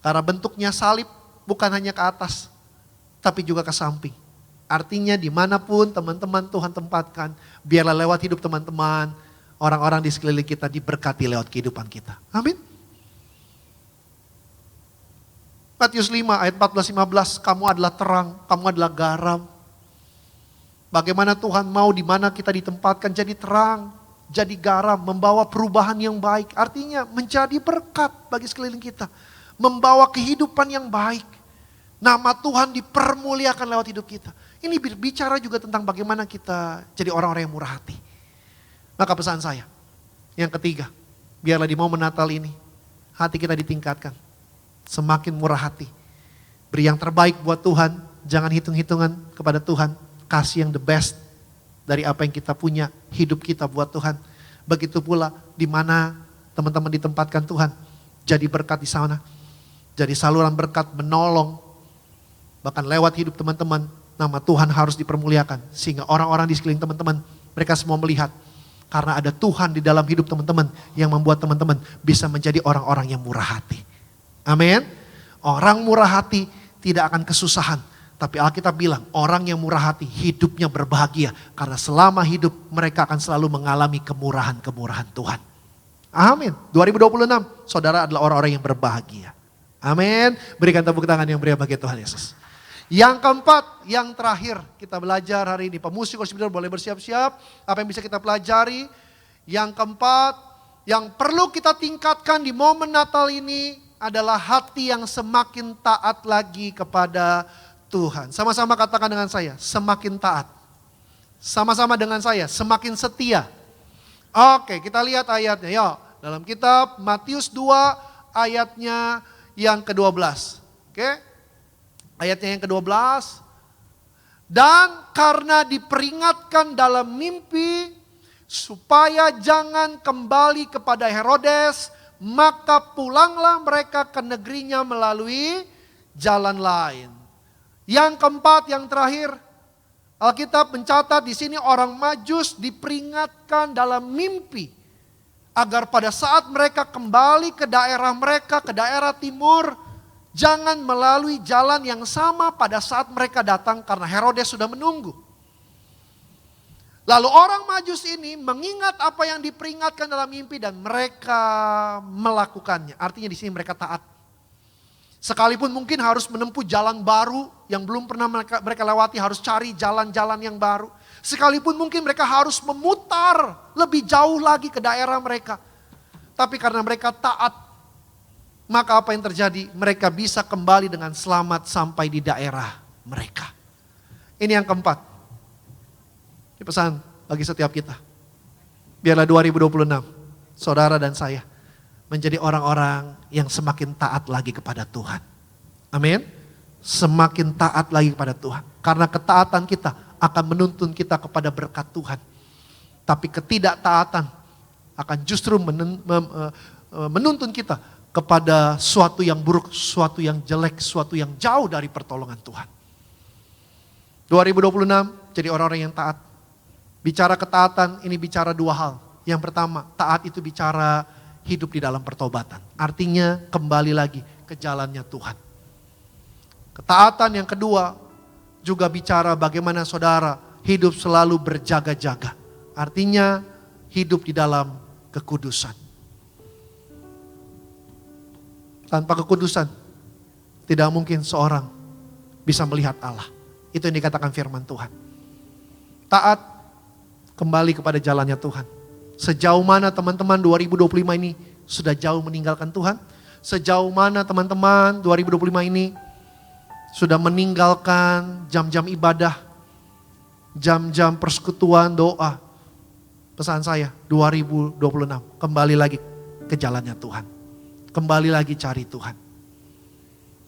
Karena bentuknya salib bukan hanya ke atas, tapi juga ke samping. Artinya dimanapun teman-teman Tuhan tempatkan, biarlah lewat hidup teman-teman, orang-orang di sekeliling kita diberkati lewat kehidupan kita. Amin. Matius 5 ayat 14-15, kamu adalah terang, kamu adalah garam. Bagaimana Tuhan mau di mana kita ditempatkan jadi terang, jadi garam, membawa perubahan yang baik. Artinya menjadi berkat bagi sekeliling kita. Membawa kehidupan yang baik. Nama Tuhan dipermuliakan lewat hidup kita. Ini berbicara juga tentang bagaimana kita jadi orang-orang yang murah hati. Maka pesan saya, yang ketiga, biarlah di momen Natal ini, hati kita ditingkatkan. Semakin murah hati. Beri yang terbaik buat Tuhan, jangan hitung-hitungan kepada Tuhan. Kasih yang the best dari apa yang kita punya, hidup kita buat Tuhan. Begitu pula di mana teman-teman ditempatkan Tuhan, jadi berkat di sana. Jadi saluran berkat menolong, bahkan lewat hidup teman-teman, nama Tuhan harus dipermuliakan. Sehingga orang-orang di sekeliling teman-teman, mereka semua melihat. Karena ada Tuhan di dalam hidup teman-teman yang membuat teman-teman bisa menjadi orang-orang yang murah hati. Amin. Orang murah hati tidak akan kesusahan. Tapi Alkitab bilang orang yang murah hati hidupnya berbahagia. Karena selama hidup mereka akan selalu mengalami kemurahan-kemurahan Tuhan. Amin. 2026 saudara adalah orang-orang yang berbahagia. Amin. Berikan tepuk tangan yang meriah bagi Tuhan Yesus. Yang keempat, yang terakhir kita belajar hari ini. Pemusik worship boleh bersiap-siap. Apa yang bisa kita pelajari? Yang keempat, yang perlu kita tingkatkan di momen Natal ini adalah hati yang semakin taat lagi kepada Tuhan. Sama-sama katakan dengan saya, semakin taat. Sama-sama dengan saya, semakin setia. Oke, kita lihat ayatnya. Yuk, dalam kitab Matius 2 ayatnya yang ke-12. Oke. Ayatnya yang ke-12. Dan karena diperingatkan dalam mimpi supaya jangan kembali kepada Herodes, maka pulanglah mereka ke negerinya melalui jalan lain. Yang keempat, yang terakhir, Alkitab mencatat di sini orang Majus diperingatkan dalam mimpi agar pada saat mereka kembali ke daerah mereka, ke daerah timur, jangan melalui jalan yang sama pada saat mereka datang karena Herodes sudah menunggu. Lalu orang Majus ini mengingat apa yang diperingatkan dalam mimpi dan mereka melakukannya. Artinya di sini mereka taat. Sekalipun mungkin harus menempuh jalan baru yang belum pernah mereka lewati, harus cari jalan-jalan yang baru. Sekalipun mungkin mereka harus memutar lebih jauh lagi ke daerah mereka. Tapi karena mereka taat, maka apa yang terjadi? Mereka bisa kembali dengan selamat sampai di daerah mereka. Ini yang keempat. Ini pesan bagi setiap kita. Biarlah 2026, saudara dan saya menjadi orang-orang yang semakin taat lagi kepada Tuhan. Amin. Semakin taat lagi kepada Tuhan. Karena ketaatan kita akan menuntun kita kepada berkat Tuhan. Tapi ketidaktaatan akan justru menuntun kita kepada suatu yang buruk, suatu yang jelek, suatu yang jauh dari pertolongan Tuhan. 2026 jadi orang-orang yang taat. Bicara ketaatan ini bicara dua hal. Yang pertama, taat itu bicara hidup di dalam pertobatan. Artinya kembali lagi ke jalannya Tuhan. Ketaatan yang kedua juga bicara bagaimana saudara hidup selalu berjaga-jaga. Artinya hidup di dalam kekudusan. Tanpa kekudusan tidak mungkin seorang bisa melihat Allah. Itu yang dikatakan firman Tuhan. Taat kembali kepada jalannya Tuhan. Sejauh mana teman-teman 2025 ini sudah jauh meninggalkan Tuhan? Sejauh mana teman-teman 2025 ini sudah meninggalkan jam-jam ibadah, jam-jam persekutuan doa? Pesan saya 2026, kembali lagi ke jalannya Tuhan. Kembali lagi cari Tuhan.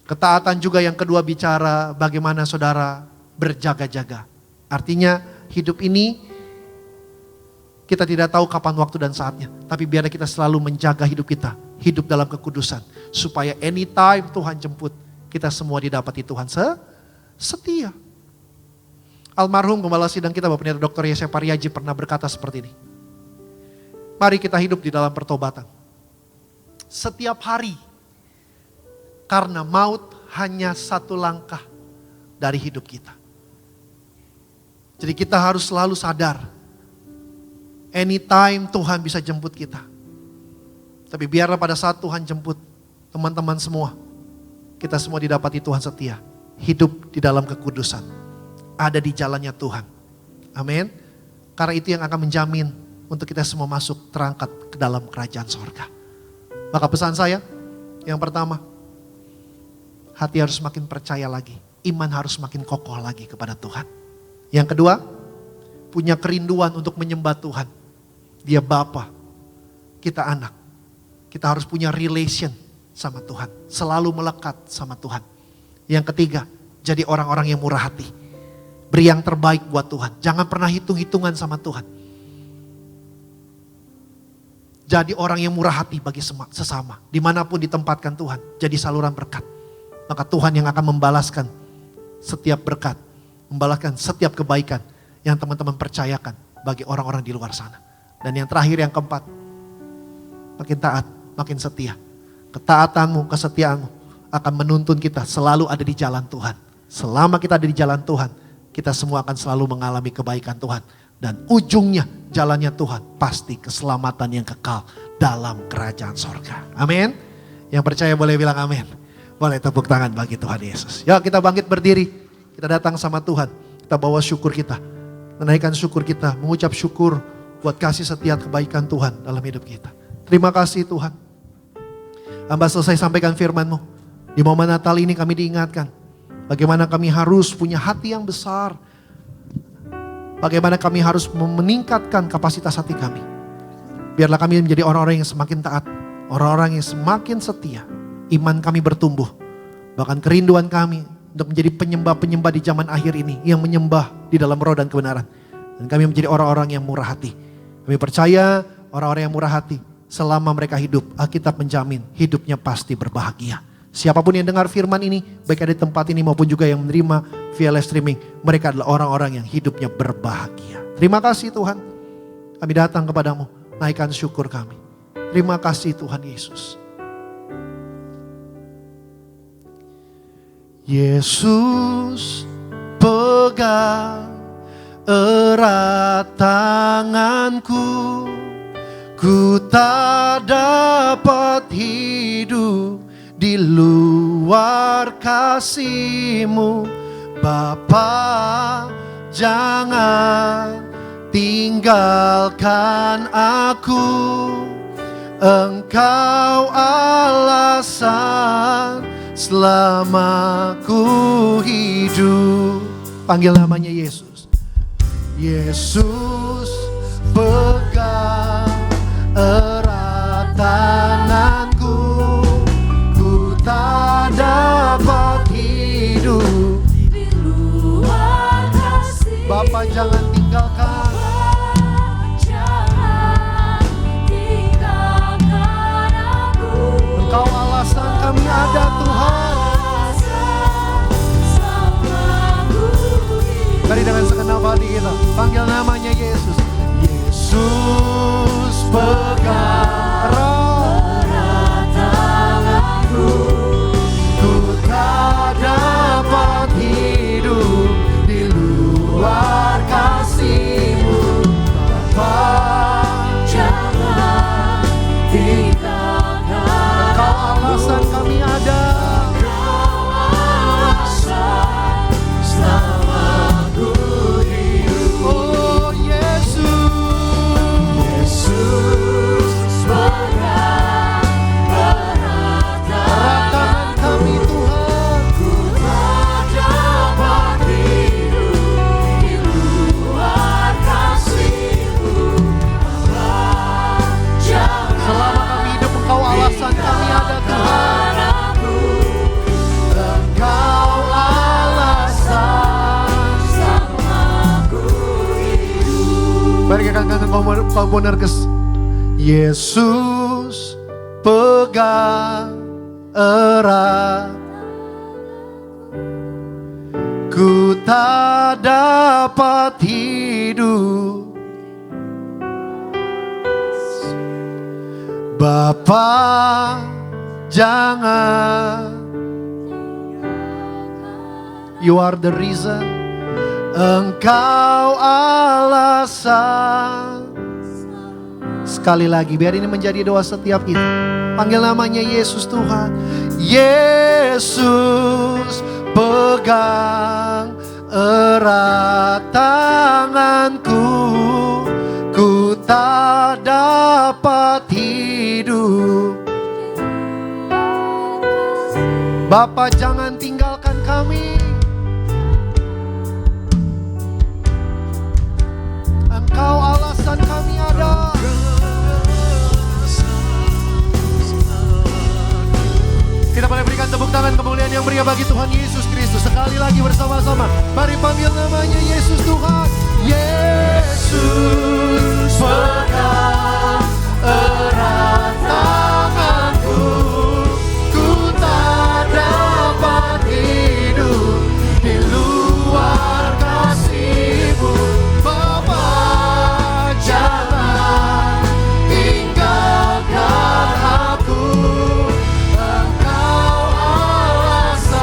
Ketaatan juga yang kedua bicara bagaimana saudara berjaga-jaga. Artinya hidup ini kita tidak tahu kapan waktu dan saatnya. Tapi biar kita selalu menjaga hidup kita. Hidup dalam kekudusan. Supaya anytime Tuhan jemput, kita semua didapati Tuhan setia. Almarhum Gembala Sidang kita Bapak Pendeta Dr. Yesaya Pariaji pernah berkata seperti ini. Mari kita hidup di dalam pertobatan. Setiap hari. Karena maut hanya satu langkah dari hidup kita. Jadi kita harus selalu sadar. Anytime Tuhan bisa jemput kita. Tapi biarlah pada saat Tuhan jemput teman-teman semua. Kita semua didapati Tuhan setia. Hidup di dalam kekudusan. Ada di jalannya Tuhan. Amin. Karena itu yang akan menjamin untuk kita semua masuk terangkat ke dalam kerajaan sorga. Maka pesan saya yang pertama. Hati harus makin percaya lagi. Iman harus makin kokoh lagi kepada Tuhan. Yang kedua, punya kerinduan untuk menyembah Tuhan. Dia Bapa, kita anak. Kita harus punya relation sama Tuhan. Selalu melekat sama Tuhan. Yang ketiga, jadi orang-orang yang murah hati. Beri yang terbaik buat Tuhan. Jangan pernah hitung-hitungan sama Tuhan. Jadi orang yang murah hati bagi sesama. Dimanapun ditempatkan Tuhan, jadi saluran berkat. Maka Tuhan yang akan membalaskan setiap berkat. Membalaskan setiap kebaikan yang teman-teman percayakan bagi orang-orang di luar sana. Dan yang terakhir yang keempat. Makin taat, makin setia. Ketaatanmu, kesetiaanmu akan menuntun kita selalu ada di jalan Tuhan. Selama kita ada di jalan Tuhan, kita semua akan selalu mengalami kebaikan Tuhan. Dan ujungnya jalannya Tuhan pasti keselamatan yang kekal dalam kerajaan sorga. Amin. Yang percaya boleh bilang amin. Boleh tepuk tangan bagi Tuhan Yesus. Yuk kita bangkit berdiri. Kita datang sama Tuhan. Kita bawa syukur kita. Menaikkan syukur kita. Mengucap syukur buat kasih setia kebaikan Tuhan dalam hidup kita. Terima kasih Tuhan. Hamba selesai sampaikan firman-Mu. Di momen Natal ini kami diingatkan. Bagaimana kami harus punya hati yang besar. Bagaimana kami harus meningkatkan kapasitas hati kami. Biarlah kami menjadi orang-orang yang semakin taat. Orang-orang yang semakin setia. Iman kami bertumbuh. Bahkan kerinduan kami untuk menjadi penyembah-penyembah di zaman akhir ini. Yang menyembah di dalam roh dan kebenaran. Dan kami menjadi orang-orang yang murah hati. Kami percaya orang-orang yang murah hati. Selama mereka hidup, Alkitab menjamin hidupnya pasti berbahagia. Siapapun yang dengar firman ini, baik ada di tempat ini maupun juga yang menerima via live streaming. Mereka adalah orang-orang yang hidupnya berbahagia. Terima kasih Tuhan. Kami datang kepadamu, naikkan syukur kami. Terima kasih Tuhan Yesus. Yesus pegang erat tanganku, ku tak dapat hidup di luar kasih-Mu. Bapa, jangan tinggalkan aku, Engkau alasan selama ku hidup. Panggil namanya Yesus. Yesus pegang erat tanganku, ku tak dapat hidup di luar kasih. Bapa jangan tinggalkan. Jangan tinggalkan aku. Engkau alasan kami ada Tuhan. Mari dengan segenap hati kita panggil namanya Yesus. Yesus pegang erat tanganku, ku tak dapat hidup di luar kasih-Mu. Bapa, jangan tinggalkan Engkau alasan kami ada. Pambonerkes. Yesus pegang erat, ku tak dapat hidup. Bapa, jangan. You are the reason. Engkau alasan. Sekali lagi, biar ini menjadi doa setiap kita. Panggil namanya Yesus Tuhan. Yesus pegang erat tanganku, ku tak dapat hidup. Bapa, jangan tinggalkan kami. Engkau alasan kami ada. Kita boleh berikan tepuk tangan kemuliaan yang meriah bagi Tuhan Yesus Kristus. Sekali lagi bersama-sama. Mari panggil namanya Yesus Tuhan. Yesus pegang erat tanganku, ku tak dapat hidup di luar kasih-Mu. Bapa, jangan tinggalkan aku. Engkau alasan.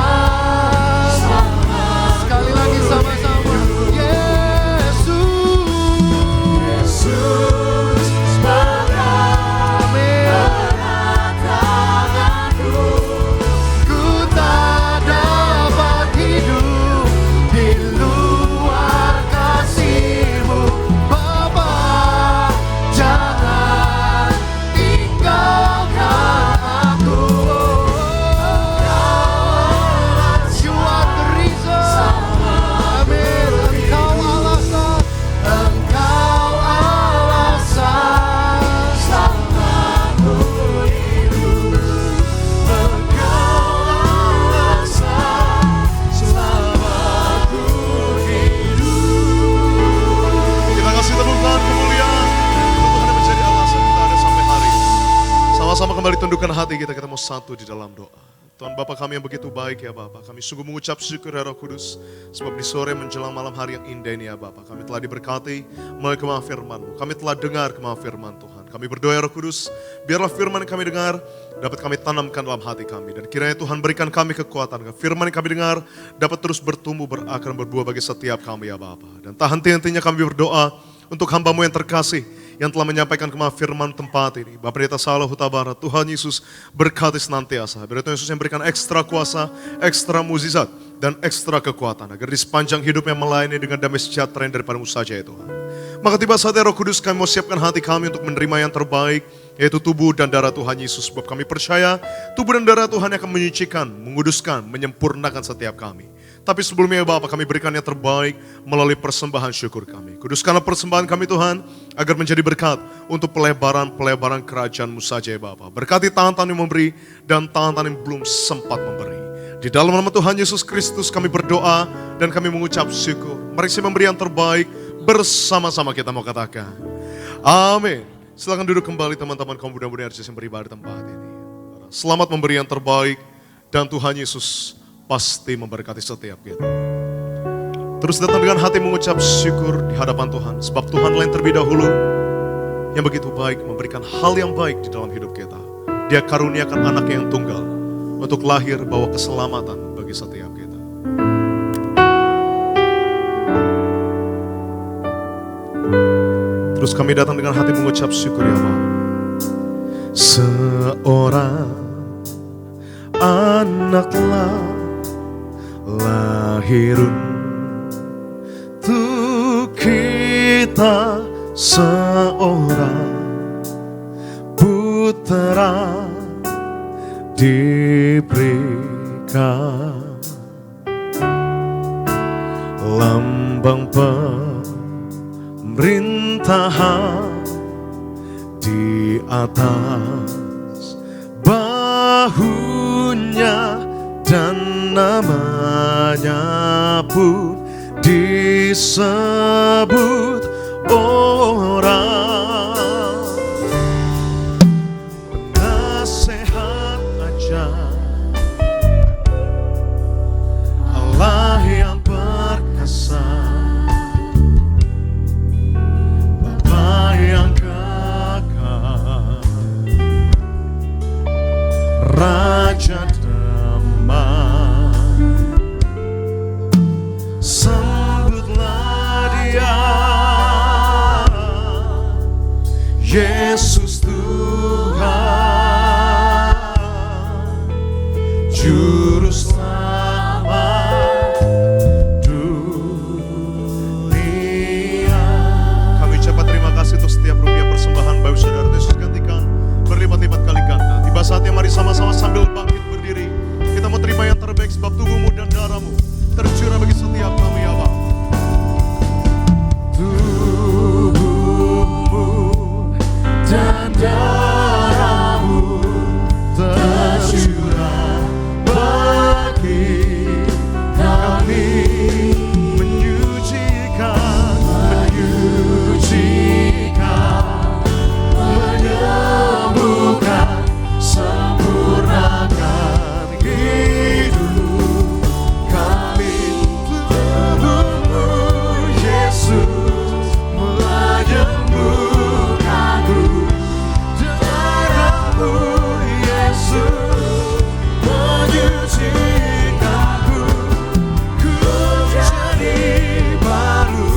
Sekali lagi sama-sama. Yesus pegang erat tanganku, ku tak dapat hidup di luar kasih-Mu. Bapa, jangan tinggalkan aku. You are the reason. Amin. Engkau alasan. Engkau alasan selamaku hidup. Engkau alasan selamaku hidup. Kita kasih tepuk tangan kemuliaan. Tuhan yang menjadi alasan kita ada sampai hari ini. Sama-sama kembali tundukkan hati kita mau satu di dalam doa. Tuhan Bapa kami yang begitu baik ya Bapa, kami sungguh mengucap syukur ya Roh Kudus, sebab di sore menjelang malam hari yang indah ini ya Bapa, kami telah diberkati melalui kemah firman-Mu, kami telah dengar kemah firman Tuhan. Kami berdoa ya Roh Kudus, biarlah firman yang kami dengar dapat kami tanamkan dalam hati kami, dan kiranya Tuhan berikan kami kekuatan, firman yang kami dengar dapat terus bertumbuh, berakar, berbuah bagi setiap kami ya Bapa. Dan tak henti-hentinya kami berdoa untuk hamba-Mu yang terkasih, yang telah menyampaikan kemah firman tempat ini. Bapa Pendeta Salah Huta Barat, Tuhan Yesus berkati senantiasa. Biar Tuhan Yesus yang berikan ekstra kuasa, ekstra mukjizat, dan ekstra kekuatan. Agar di sepanjang hidupnya melayani dengan damai sejahtera yang daripada-Mu saja ya Tuhan. Maka tiba saatnya Roh Kudus, kami mau siapkan hati kami untuk menerima yang terbaik, yaitu tubuh dan darah Tuhan Yesus. Sebab kami percaya tubuh dan darah Tuhan yang akan menyucikan, menguduskan, menyempurnakan setiap kami. Tapi sebelumnya ya Bapa, kami berikan yang terbaik melalui persembahan syukur kami. Kuduskanlah persembahan kami Tuhan, agar menjadi berkat untuk pelebaran kerajaan-Mu saja ya Bapa. Berkati tangan-tangan yang memberi dan tangan-tangan yang belum sempat memberi. Di dalam nama Tuhan Yesus Kristus kami berdoa dan kami mengucap syukur. Mari saya memberi yang terbaik, bersama-sama kita mau katakan. Amin. Silakan duduk kembali teman-teman kaum muda-mudi RCC yang beribadah di tempat ini. Selamat memberi yang terbaik dan Tuhan Yesus pasti memberkati setiap kita. Terus datang dengan hati mengucap syukur di hadapan Tuhan. Sebab Tuhan yang terlebih dahulu yang begitu baik memberikan hal yang baik di dalam hidup kita. Dia karuniakan anak yang tunggal untuk lahir bawa keselamatan bagi setiap kita. Terus kami datang dengan hati mengucap syukur ya Bapa. Seorang anaklah lahir untuk kita, seorang putra diberikan, lambang pemerintahan di atas bahunya, dan namanya pun disebut orang sama-sama sambil bangkit berdiri. Kita mau terima yang terbaik sebab tubuhmu dan darahmu tercurah bagi setiap kami ya Bapa. Tubuhmu dan darahmu tercurah bagi kami, menyucikan, menyembuhkan, sempurnakan hidup kami. Tubuhmu Yesus menyembuhkanku, darahmu Yesus menyucikanku. Ku jadi baru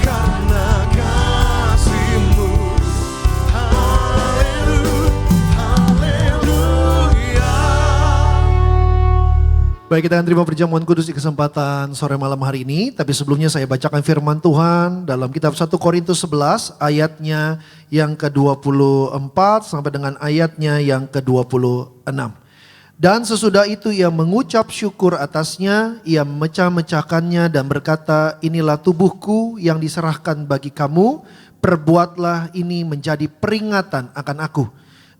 karena kasih-Mu. Haleluya. Baik, kita akan terima perjamuan kudus di kesempatan sore malam hari ini. Tapi sebelumnya saya bacakan firman Tuhan dalam kitab 1 Korintus 11 ayatnya yang ke-24 sampai dengan ayatnya yang ke-26. Dan sesudah itu ia mengucap syukur atasnya, ia memecah-mecahkannya dan berkata, inilah tubuhku yang diserahkan bagi kamu, perbuatlah ini menjadi peringatan akan aku.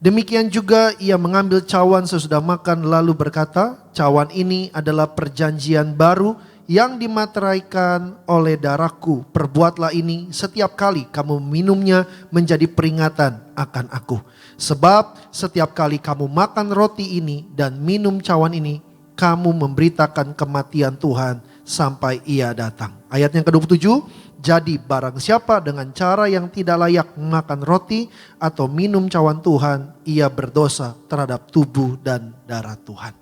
Demikian juga ia mengambil cawan sesudah makan lalu berkata, cawan ini adalah perjanjian baru yang dimateraikan oleh darahku. Perbuatlah ini setiap kali kamu minumnya menjadi peringatan akan aku. Sebab setiap kali kamu makan roti ini dan minum cawan ini, kamu memberitakan kematian Tuhan sampai ia datang. Ayat yang ke-27, jadi barang siapa dengan cara yang tidak layak makan roti atau minum cawan Tuhan, ia berdosa terhadap tubuh dan darah Tuhan.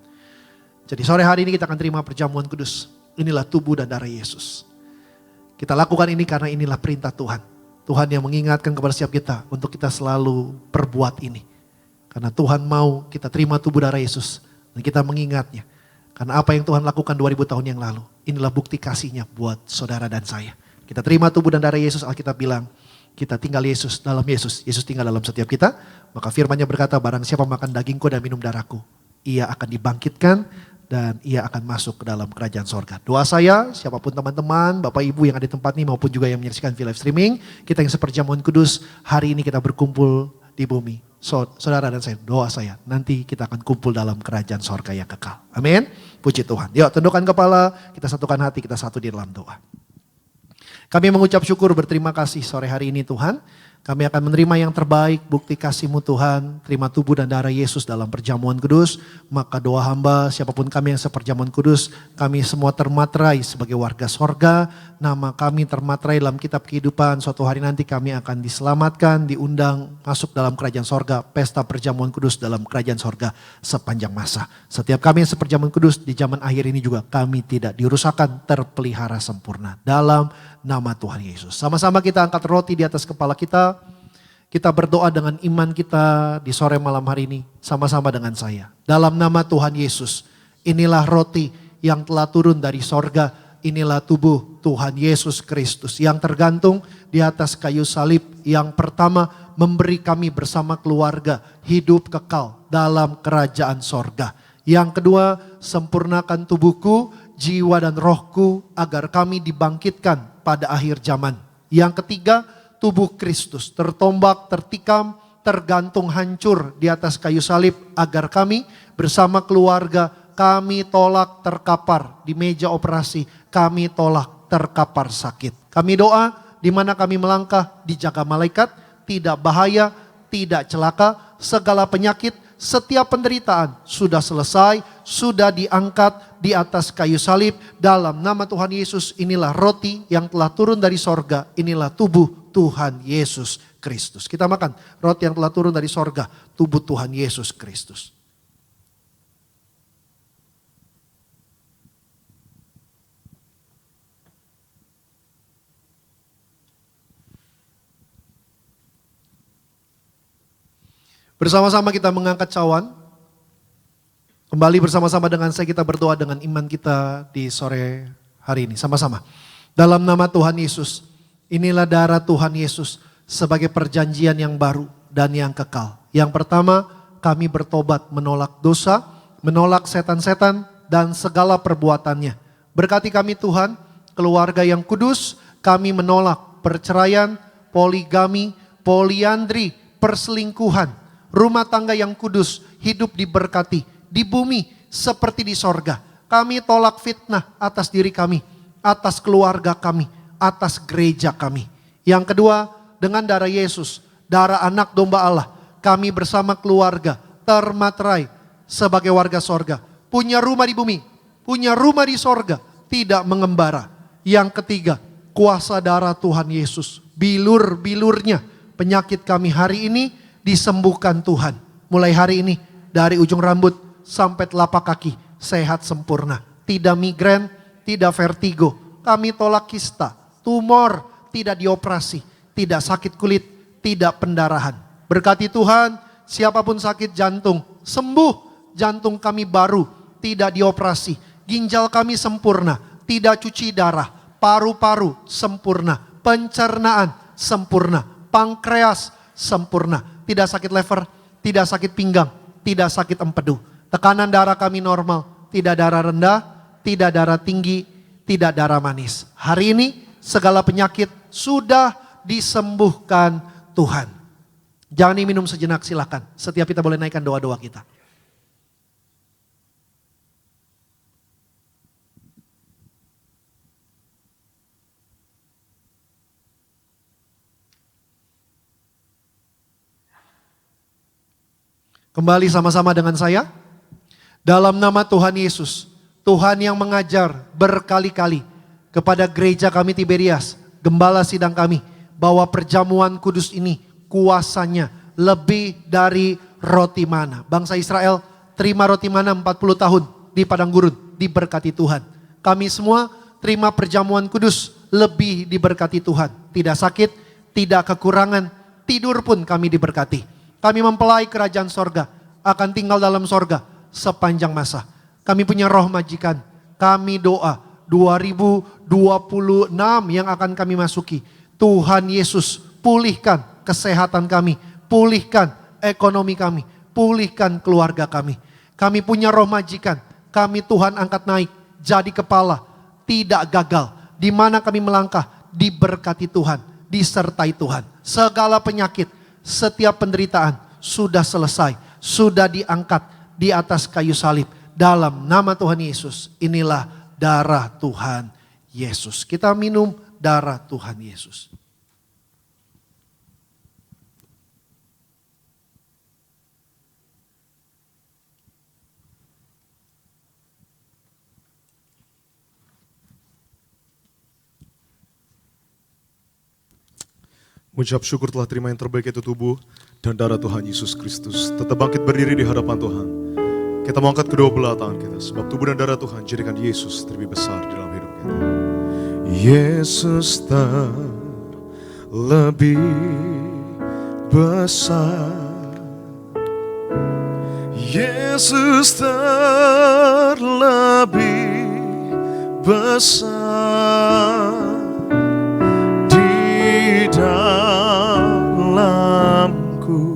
Jadi sore hari ini kita akan terima perjamuan kudus. Inilah tubuh dan darah Yesus. Kita lakukan ini karena inilah perintah Tuhan. Tuhan yang mengingatkan kepada setiap kita untuk kita selalu perbuat ini. Karena Tuhan mau kita terima tubuh darah Yesus dan kita mengingatnya. Karena apa yang Tuhan lakukan 2000 tahun yang lalu, inilah bukti kasih-Nya buat saudara dan saya. Kita terima tubuh dan darah Yesus, Alkitab bilang, kita tinggal Yesus dalam Yesus. Yesus tinggal dalam setiap kita. Maka firman-Nya berkata, barang siapa makan dagingku dan minum darahku, ia akan dibangkitkan dan ia akan masuk ke dalam kerajaan sorga. Doa saya, siapapun teman-teman, Bapak Ibu yang ada di tempat ini maupun juga yang menyaksikan via live streaming, kita yang seperjamuan kudus, hari ini kita berkumpul di bumi. Saudara dan saya, doa saya, nanti kita akan kumpul dalam kerajaan sorga yang kekal. Amin. Puji Tuhan. Yuk tundukkan kepala, kita satukan hati, kita satu di dalam doa. Kami mengucap syukur berterima kasih sore hari ini Tuhan. Kami akan menerima yang terbaik, bukti kasih-Mu Tuhan. Terima tubuh dan darah Yesus dalam perjamuan kudus. Maka doa hamba, siapapun kami yang seperjamuan kudus, kami semua termaterai sebagai warga sorga. Nama kami termaterai dalam kitab kehidupan. Suatu hari nanti kami akan diselamatkan, diundang masuk dalam kerajaan sorga. Pesta perjamuan kudus dalam kerajaan sorga sepanjang masa. Setiap kami yang seperjamuan kudus di zaman akhir ini juga kami tidak dirusakkan, terpelihara sempurna. Dalam nama Tuhan Yesus. Sama-sama kita angkat roti di atas kepala kita. Kita berdoa dengan iman kita di sore malam hari ini. Sama-sama dengan saya. Dalam nama Tuhan Yesus. Inilah roti yang telah turun dari sorga. Inilah tubuh Tuhan Yesus Kristus. Yang tergantung di atas kayu salib. Yang pertama memberi kami bersama keluarga hidup kekal dalam kerajaan sorga. Yang kedua, sempurnakan tubuhku, jiwa dan rohku agar kami dibangkitkan pada akhir zaman. Yang ketiga, tubuh Kristus tertombak, tertikam, tergantung hancur di atas kayu salib agar kami bersama keluarga kami tolak terkapar di meja operasi, kami tolak terkapar sakit. Kami doa di mana kami melangkah dijaga malaikat, tidak bahaya, tidak celaka, segala penyakit, setiap penderitaan sudah selesai, sudah diangkat di atas kayu salib. Dalam nama Tuhan Yesus, inilah roti yang telah turun dari sorga, inilah tubuh Tuhan Yesus Kristus. Kita makan roti yang telah turun dari sorga, tubuh Tuhan Yesus Kristus. Bersama-sama kita mengangkat cawan. Kembali bersama-sama dengan saya kita berdoa dengan iman kita di sore hari ini. Sama-sama. Dalam nama Tuhan Yesus. Inilah darah Tuhan Yesus sebagai perjanjian yang baru dan yang kekal. Yang pertama, kami bertobat menolak dosa, menolak setan-setan dan segala perbuatannya. Berkati kami Tuhan, keluarga yang kudus, kami menolak perceraian, poligami, poliandri, perselingkuhan. Rumah tangga yang kudus, hidup diberkati di bumi seperti di sorga. Kami tolak fitnah atas diri kami, atas keluarga kami, atas gereja kami. Yang kedua, dengan darah Yesus, darah anak domba Allah, kami bersama keluarga termaterai sebagai warga sorga. Punya rumah di bumi, punya rumah di sorga, tidak mengembara. Yang ketiga, kuasa darah Tuhan Yesus, bilur-bilurnya penyakit kami hari ini disembuhkan Tuhan. Mulai hari ini, dari ujung rambut sampai telapak kaki, sehat sempurna. Tidak migrain, tidak vertigo. Kami tolak kista, tumor, tidak dioperasi, tidak sakit kulit, tidak pendarahan. Berkati Tuhan, siapapun sakit jantung, sembuh. Jantung kami baru, tidak dioperasi. Ginjal kami sempurna, tidak cuci darah. Paru-paru sempurna, pencernaan sempurna, pankreas sempurna. Tidak sakit lever, tidak sakit pinggang, tidak sakit empedu. Tekanan darah kami normal, tidak darah rendah, tidak darah tinggi, tidak darah manis. Hari ini segala penyakit sudah disembuhkan Tuhan. Jangan diminum sejenak, silakan. Setiap kita boleh naikkan doa-doa kita. Kembali sama-sama dengan saya. Dalam nama Tuhan Yesus, Tuhan yang mengajar berkali-kali kepada gereja kami Tiberias, gembala sidang kami, bahwa perjamuan kudus ini kuasanya lebih dari roti mana. Bangsa Israel terima roti mana 40 tahun di padang gurun, diberkati Tuhan. Kami semua terima perjamuan kudus, lebih diberkati Tuhan. Tidak sakit, tidak kekurangan, tidur pun kami diberkati. Kami mempelai kerajaan sorga, akan tinggal dalam sorga sepanjang masa. Kami punya roh majikan, kami doa 2026 yang akan kami masuki. Tuhan Yesus pulihkan kesehatan kami, pulihkan ekonomi kami, pulihkan keluarga kami. Kami punya roh majikan, kami Tuhan angkat naik, jadi kepala, tidak gagal. Di mana kami melangkah, diberkati Tuhan, disertai Tuhan. Segala penyakit, setiap penderitaan sudah selesai, sudah diangkat di atas kayu salib. Dalam nama Tuhan Yesus, inilah darah Tuhan Yesus. Kita minum darah Tuhan Yesus. Mengucap syukur telah terima yang terbaik, yaitu tubuh dan darah Tuhan Yesus Kristus. Tetap bangkit berdiri di hadapan Tuhan. Kita mau angkat kedua belah tangan kita, sebab tubuh dan darah Tuhan jadikan Yesus terlebih besar di dalam hidup kita. Yesus terlebih besar. Yesus terlebih besar. Dalamku,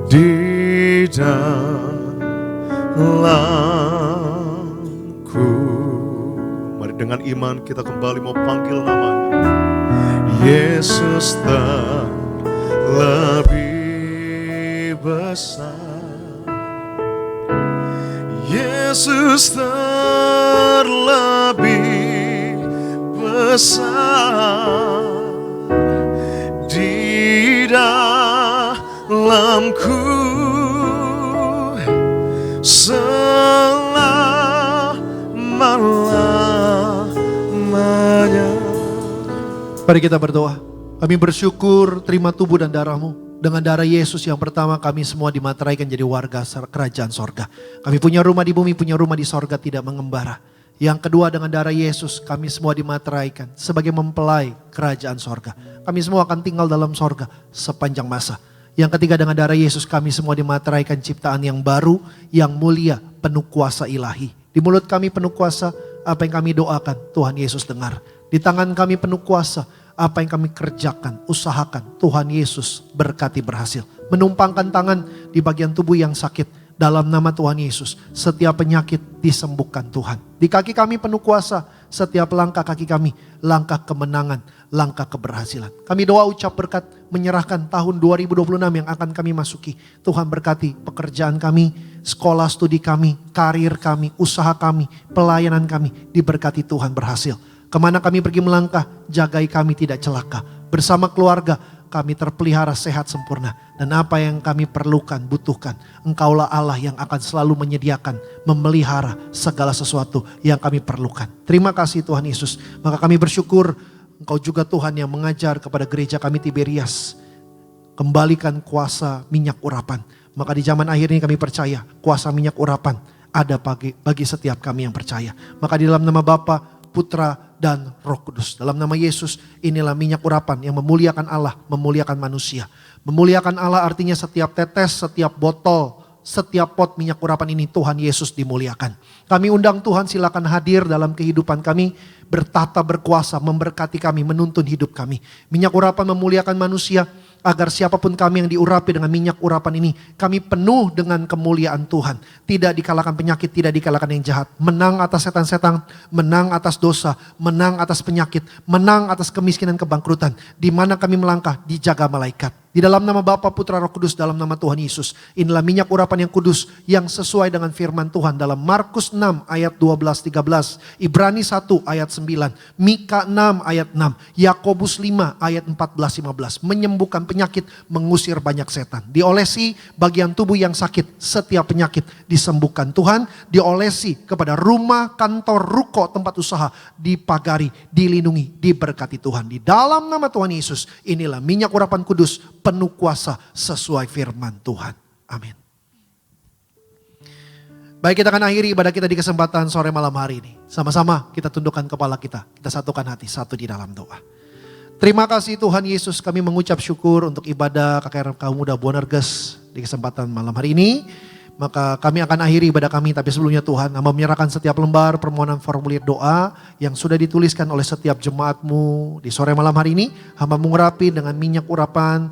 di dalamku. Mari dengan iman kita kembali mau panggil namanya. Yesus terlebih besar. Yesus terlebih besar. Di dalamku selama-lamanya. Mari kita berdoa. Kami bersyukur terima tubuh dan darah-Mu. Dengan darah Yesus yang pertama kami semua dimateraikan jadi warga kerajaan sorga. Kami punya rumah di bumi, punya rumah di sorga, tidak mengembara. Yang kedua, dengan darah Yesus kami semua dimateraikan sebagai mempelai kerajaan sorga. Kami semua akan tinggal dalam sorga sepanjang masa. Yang ketiga, dengan darah Yesus kami semua dimateraikan ciptaan yang baru, yang mulia, penuh kuasa ilahi. Di mulut kami penuh kuasa, apa yang kami doakan Tuhan Yesus dengar. Di tangan kami penuh kuasa, apa yang kami kerjakan, usahakan, Tuhan Yesus berkati berhasil. menumpangkan tangan di bagian tubuh yang sakit. Dalam nama Tuhan Yesus, setiap penyakit disembuhkan Tuhan. Di kaki kami penuh kuasa, setiap langkah kaki kami, langkah kemenangan, langkah keberhasilan. Kami doa ucap berkat, menyerahkan tahun 2026 yang akan kami masuki. Tuhan berkati pekerjaan kami, sekolah studi kami, karir kami, usaha kami, pelayanan kami, diberkati Tuhan berhasil. Kemana kami pergi melangkah, jagai kami tidak celaka. Bersama keluarga, kami terpelihara sehat sempurna. Dan apa yang kami perlukan, butuhkan, Engkaulah Allah yang akan selalu menyediakan, memelihara segala sesuatu yang kami perlukan. Terima kasih Tuhan Yesus. Maka kami bersyukur Engkau juga Tuhan yang mengajar kepada gereja kami Tiberias. Kembalikan kuasa minyak urapan. Maka di zaman akhir ini kami percaya kuasa minyak urapan ada bagi setiap kami yang percaya. Maka di dalam nama Bapa, Putra, dan Roh Kudus. Dalam nama Yesus, inilah minyak urapan yang memuliakan Allah, memuliakan manusia. Memuliakan Allah artinya setiap tetes, setiap botol, setiap pot minyak urapan ini Tuhan Yesus dimuliakan. Kami undang Tuhan, silakan hadir dalam kehidupan kami, bertata berkuasa, memberkati kami, menuntun hidup kami. Minyak urapan memuliakan manusia, agar siapapun kami yang diurapi dengan minyak urapan ini, kami penuh dengan kemuliaan Tuhan. Tidak dikalahkan penyakit, tidak dikalahkan yang jahat. Menang atas setan-setan, menang atas dosa, menang atas penyakit, menang atas kemiskinan, kebangkrutan. Di mana kami melangkah, dijaga malaikat. Di dalam nama Bapa, Putra, Roh Kudus, dalam nama Tuhan Yesus. Inilah minyak urapan yang kudus, yang sesuai dengan firman Tuhan dalam Markus 6 ayat 12-13, Ibrani 1 ayat 9, Mika 6 ayat 6, Yakobus 5 ayat 14-15. Menyembuhkan penyakit, mengusir banyak setan. Diolesi bagian tubuh yang sakit, setiap penyakit disembuhkan Tuhan. Diolesi kepada rumah, kantor, ruko, tempat usaha, dipagari, dilindungi, diberkati Tuhan. Di dalam nama Tuhan Yesus, inilah minyak urapan kudus, penuh kuasa sesuai firman Tuhan. Amin. Baik, kita akan akhiri ibadah kita di kesempatan sore malam hari ini. Sama-sama kita tundukkan kepala kita satukan hati satu di dalam doa. Terima kasih Tuhan Yesus, kami mengucap syukur untuk ibadah KKR Kaum Muda Bonerges di kesempatan malam hari ini. Maka kami akan akhiri ibadah kami, tapi sebelumnya Tuhan, hamba menyerahkan setiap lembar permohonan formulir doa yang sudah dituliskan oleh setiap jemaatmu di sore malam hari ini. Hamba mengurapi dengan minyak urapan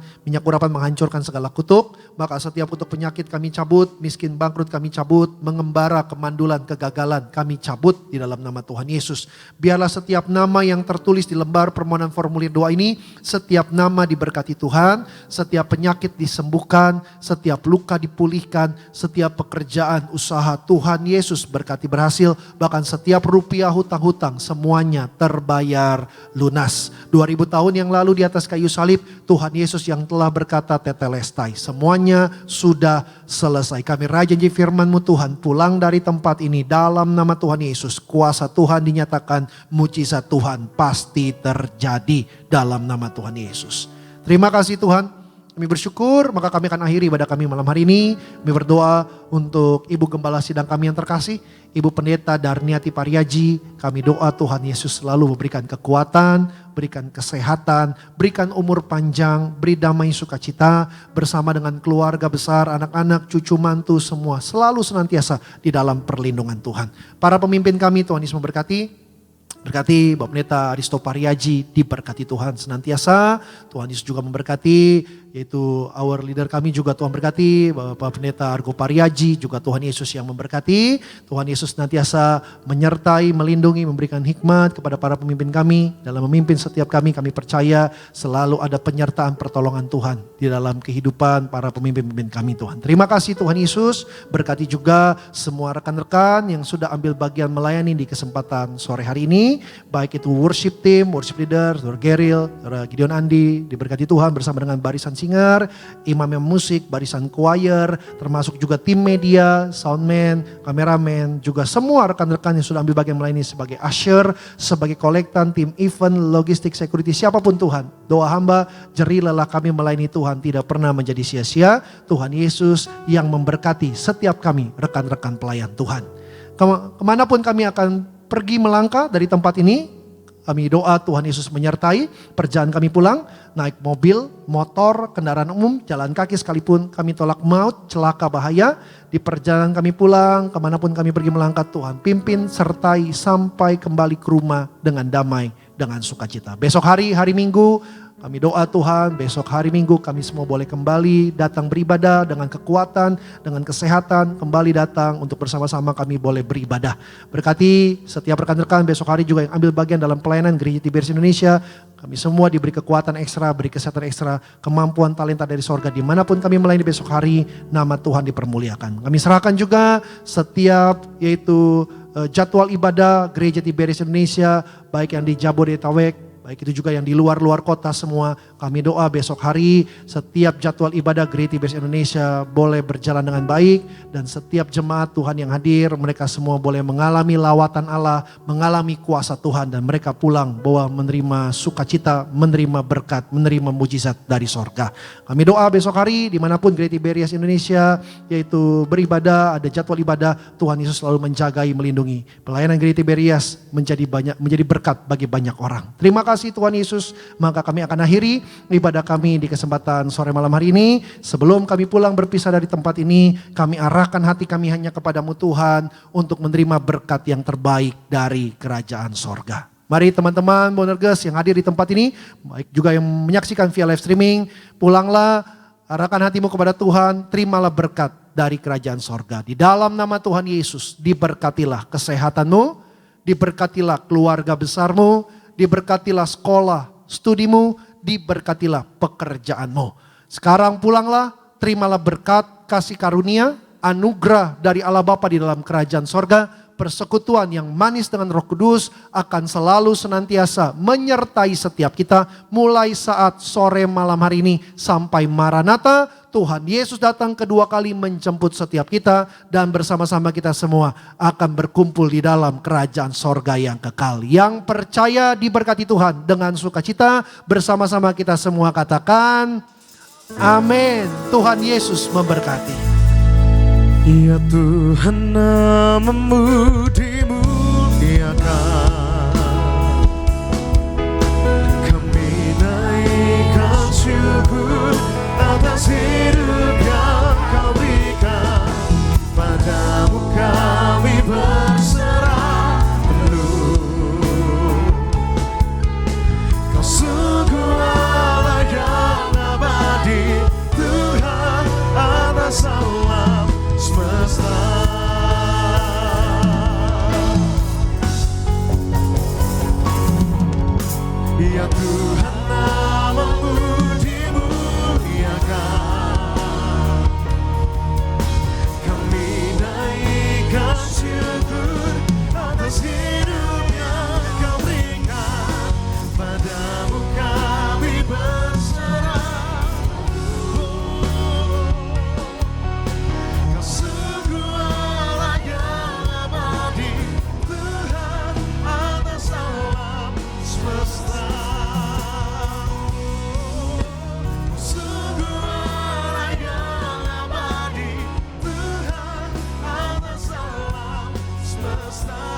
menghancurkan segala kutuk. Maka setiap kutuk penyakit kami cabut, miskin bangkrut kami cabut, mengembara, kemandulan, kegagalan kami cabut di dalam nama Tuhan Yesus. Biarlah setiap nama yang tertulis di lembar permohonan formulir doa ini, setiap nama diberkati Tuhan, setiap penyakit disembuhkan, setiap luka dipulihkan, setiap pekerjaan, usaha Tuhan Yesus berkati berhasil. Bahkan setiap rupiah hutang-hutang semuanya terbayar lunas. 2000 tahun yang lalu di atas kayu salib, Tuhan Yesus yang telah berkata tetelestai. Semuanya sudah selesai. Kami janji firman-Mu Tuhan, pulang dari tempat ini dalam nama Tuhan Yesus. Kuasa Tuhan dinyatakan, mujizat Tuhan pasti terjadi dalam nama Tuhan Yesus. Terima kasih Tuhan. Kami bersyukur, maka kami akan akhiri ibadah kami malam hari ini. Kami berdoa untuk Ibu Gembala Sidang kami yang terkasih, Ibu Pendeta Darniati Pariaji. Kami doa Tuhan Yesus selalu memberikan kekuatan, berikan kesehatan, berikan umur panjang, beri damai sukacita bersama dengan keluarga besar, anak-anak, cucu mantu semua. Selalu senantiasa di dalam perlindungan Tuhan. Para pemimpin kami Tuhan Yesus memberkati. Berkati Bapak Pendeta Aristo Pariaji, diberkati Tuhan senantiasa. Tuhan Yesus juga memberkati, yaitu our leader kami juga Tuhan berkati. Bapak Pendeta Argo Pariaji juga Tuhan Yesus yang memberkati. Tuhan Yesus senantiasa menyertai, melindungi, memberikan hikmat kepada para pemimpin kami. Dalam memimpin setiap kami percaya selalu ada penyertaan pertolongan Tuhan di dalam kehidupan para pemimpin-pemimpin kami Tuhan. Terima kasih Tuhan Yesus, berkati juga semua rekan-rekan yang sudah ambil bagian melayani di kesempatan sore hari ini. Baik itu worship team, worship leader, Saudara Geril, Saudara Gideon Andi, diberkati Tuhan bersama dengan barisan singer, imam yang musik, barisan choir, termasuk juga tim media, soundman, kameramen, juga semua rekan-rekan yang sudah ambil bagian melayani sebagai usher, sebagai kolektan, tim event, logistik, security, siapapun Tuhan. Doa hamba, jerih lelah kami melayani Tuhan tidak pernah menjadi sia-sia. Tuhan Yesus yang memberkati setiap kami, rekan-rekan pelayan Tuhan. Kemanapun kami akan pergi melangkah dari tempat ini, kami doa Tuhan Yesus menyertai perjalanan kami pulang, naik mobil, motor, kendaraan umum, jalan kaki sekalipun kami tolak maut, celaka, bahaya. Di perjalanan kami pulang, kemanapun kami pergi melangkah, Tuhan pimpin, sertai sampai kembali ke rumah dengan damai, dengan sukacita. Besok hari Minggu, Kami doa Tuhan besok hari Minggu kami semua boleh kembali datang beribadah dengan kekuatan, dengan kesehatan, kembali datang untuk bersama-sama kami boleh beribadah. Berkati setiap rekan-rekan besok hari juga yang ambil bagian dalam pelayanan Gereja Tiberias Indonesia. Kami semua diberi kekuatan ekstra, beri kesehatan ekstra, kemampuan talenta dari sorga. Dimanapun kami melayani besok hari, nama Tuhan dipermuliakan. Kami serahkan juga setiap yaitu jadwal ibadah Gereja Tiberias Indonesia, baik yang di Jabodetabek, baik itu juga yang di luar-luar kota semua. Kami doa besok hari setiap jadwal ibadah Gereja Tiberias Indonesia boleh berjalan dengan baik. Dan setiap jemaat Tuhan yang hadir, mereka semua boleh mengalami lawatan Allah, mengalami kuasa Tuhan. Dan mereka pulang bahwa menerima sukacita, menerima berkat, menerima mujizat dari sorga. Kami doa besok hari dimanapun Gereja Tiberias Indonesia yaitu beribadah, ada jadwal ibadah, Tuhan Yesus selalu menjagai, melindungi. Pelayanan Gereja Tiberias menjadi berkat bagi banyak orang. Terima kasih Tuhan Yesus. Maka kami akan akhiri ibadah kami di kesempatan sore malam hari ini. Sebelum kami pulang berpisah dari tempat ini, kami arahkan hati kami hanya kepadamu Tuhan untuk menerima berkat yang terbaik dari kerajaan sorga. Mari teman-teman Bonerges yang hadir di tempat ini, baik juga yang menyaksikan via live streaming, pulanglah, arahkan hatimu kepada Tuhan, terimalah berkat dari kerajaan sorga. Di dalam nama Tuhan Yesus, diberkatilah kesehatanmu, diberkatilah keluarga besarmu, diberkatilah sekolah, studimu, diberkatilah pekerjaanmu. Sekarang pulanglah, terimalah berkat, kasih karunia, anugerah dari Allah Bapa di dalam kerajaan sorga. Persekutuan yang manis dengan Roh Kudus akan selalu senantiasa menyertai setiap kita mulai saat sore malam hari ini sampai Maranatha. Tuhan Yesus datang kedua kali menjemput setiap kita dan bersama-sama kita semua akan berkumpul di dalam kerajaan sorga yang kekal. Yang percaya diberkati Tuhan dengan sukacita, bersama-sama kita semua katakan amin. Tuhan Yesus memberkati. Ya Tuhan, namamu dimuliakan. Kami naikkan syukur atas hidup yang kau berikan. Padamu kami berserah penuh. Kau sungguh Allah yang abadi, Tuhan atas alam semesta. Ya Tuhan, namamu dimuliakan. Kami naikkan syukur atas hidup yang kau berikan. Padamu kami berserah. Kau sungguh Allah yang abadi, Tuhan atas alam semesta. Sungguh Allah yang abadi, Tuhan atas alam semesta.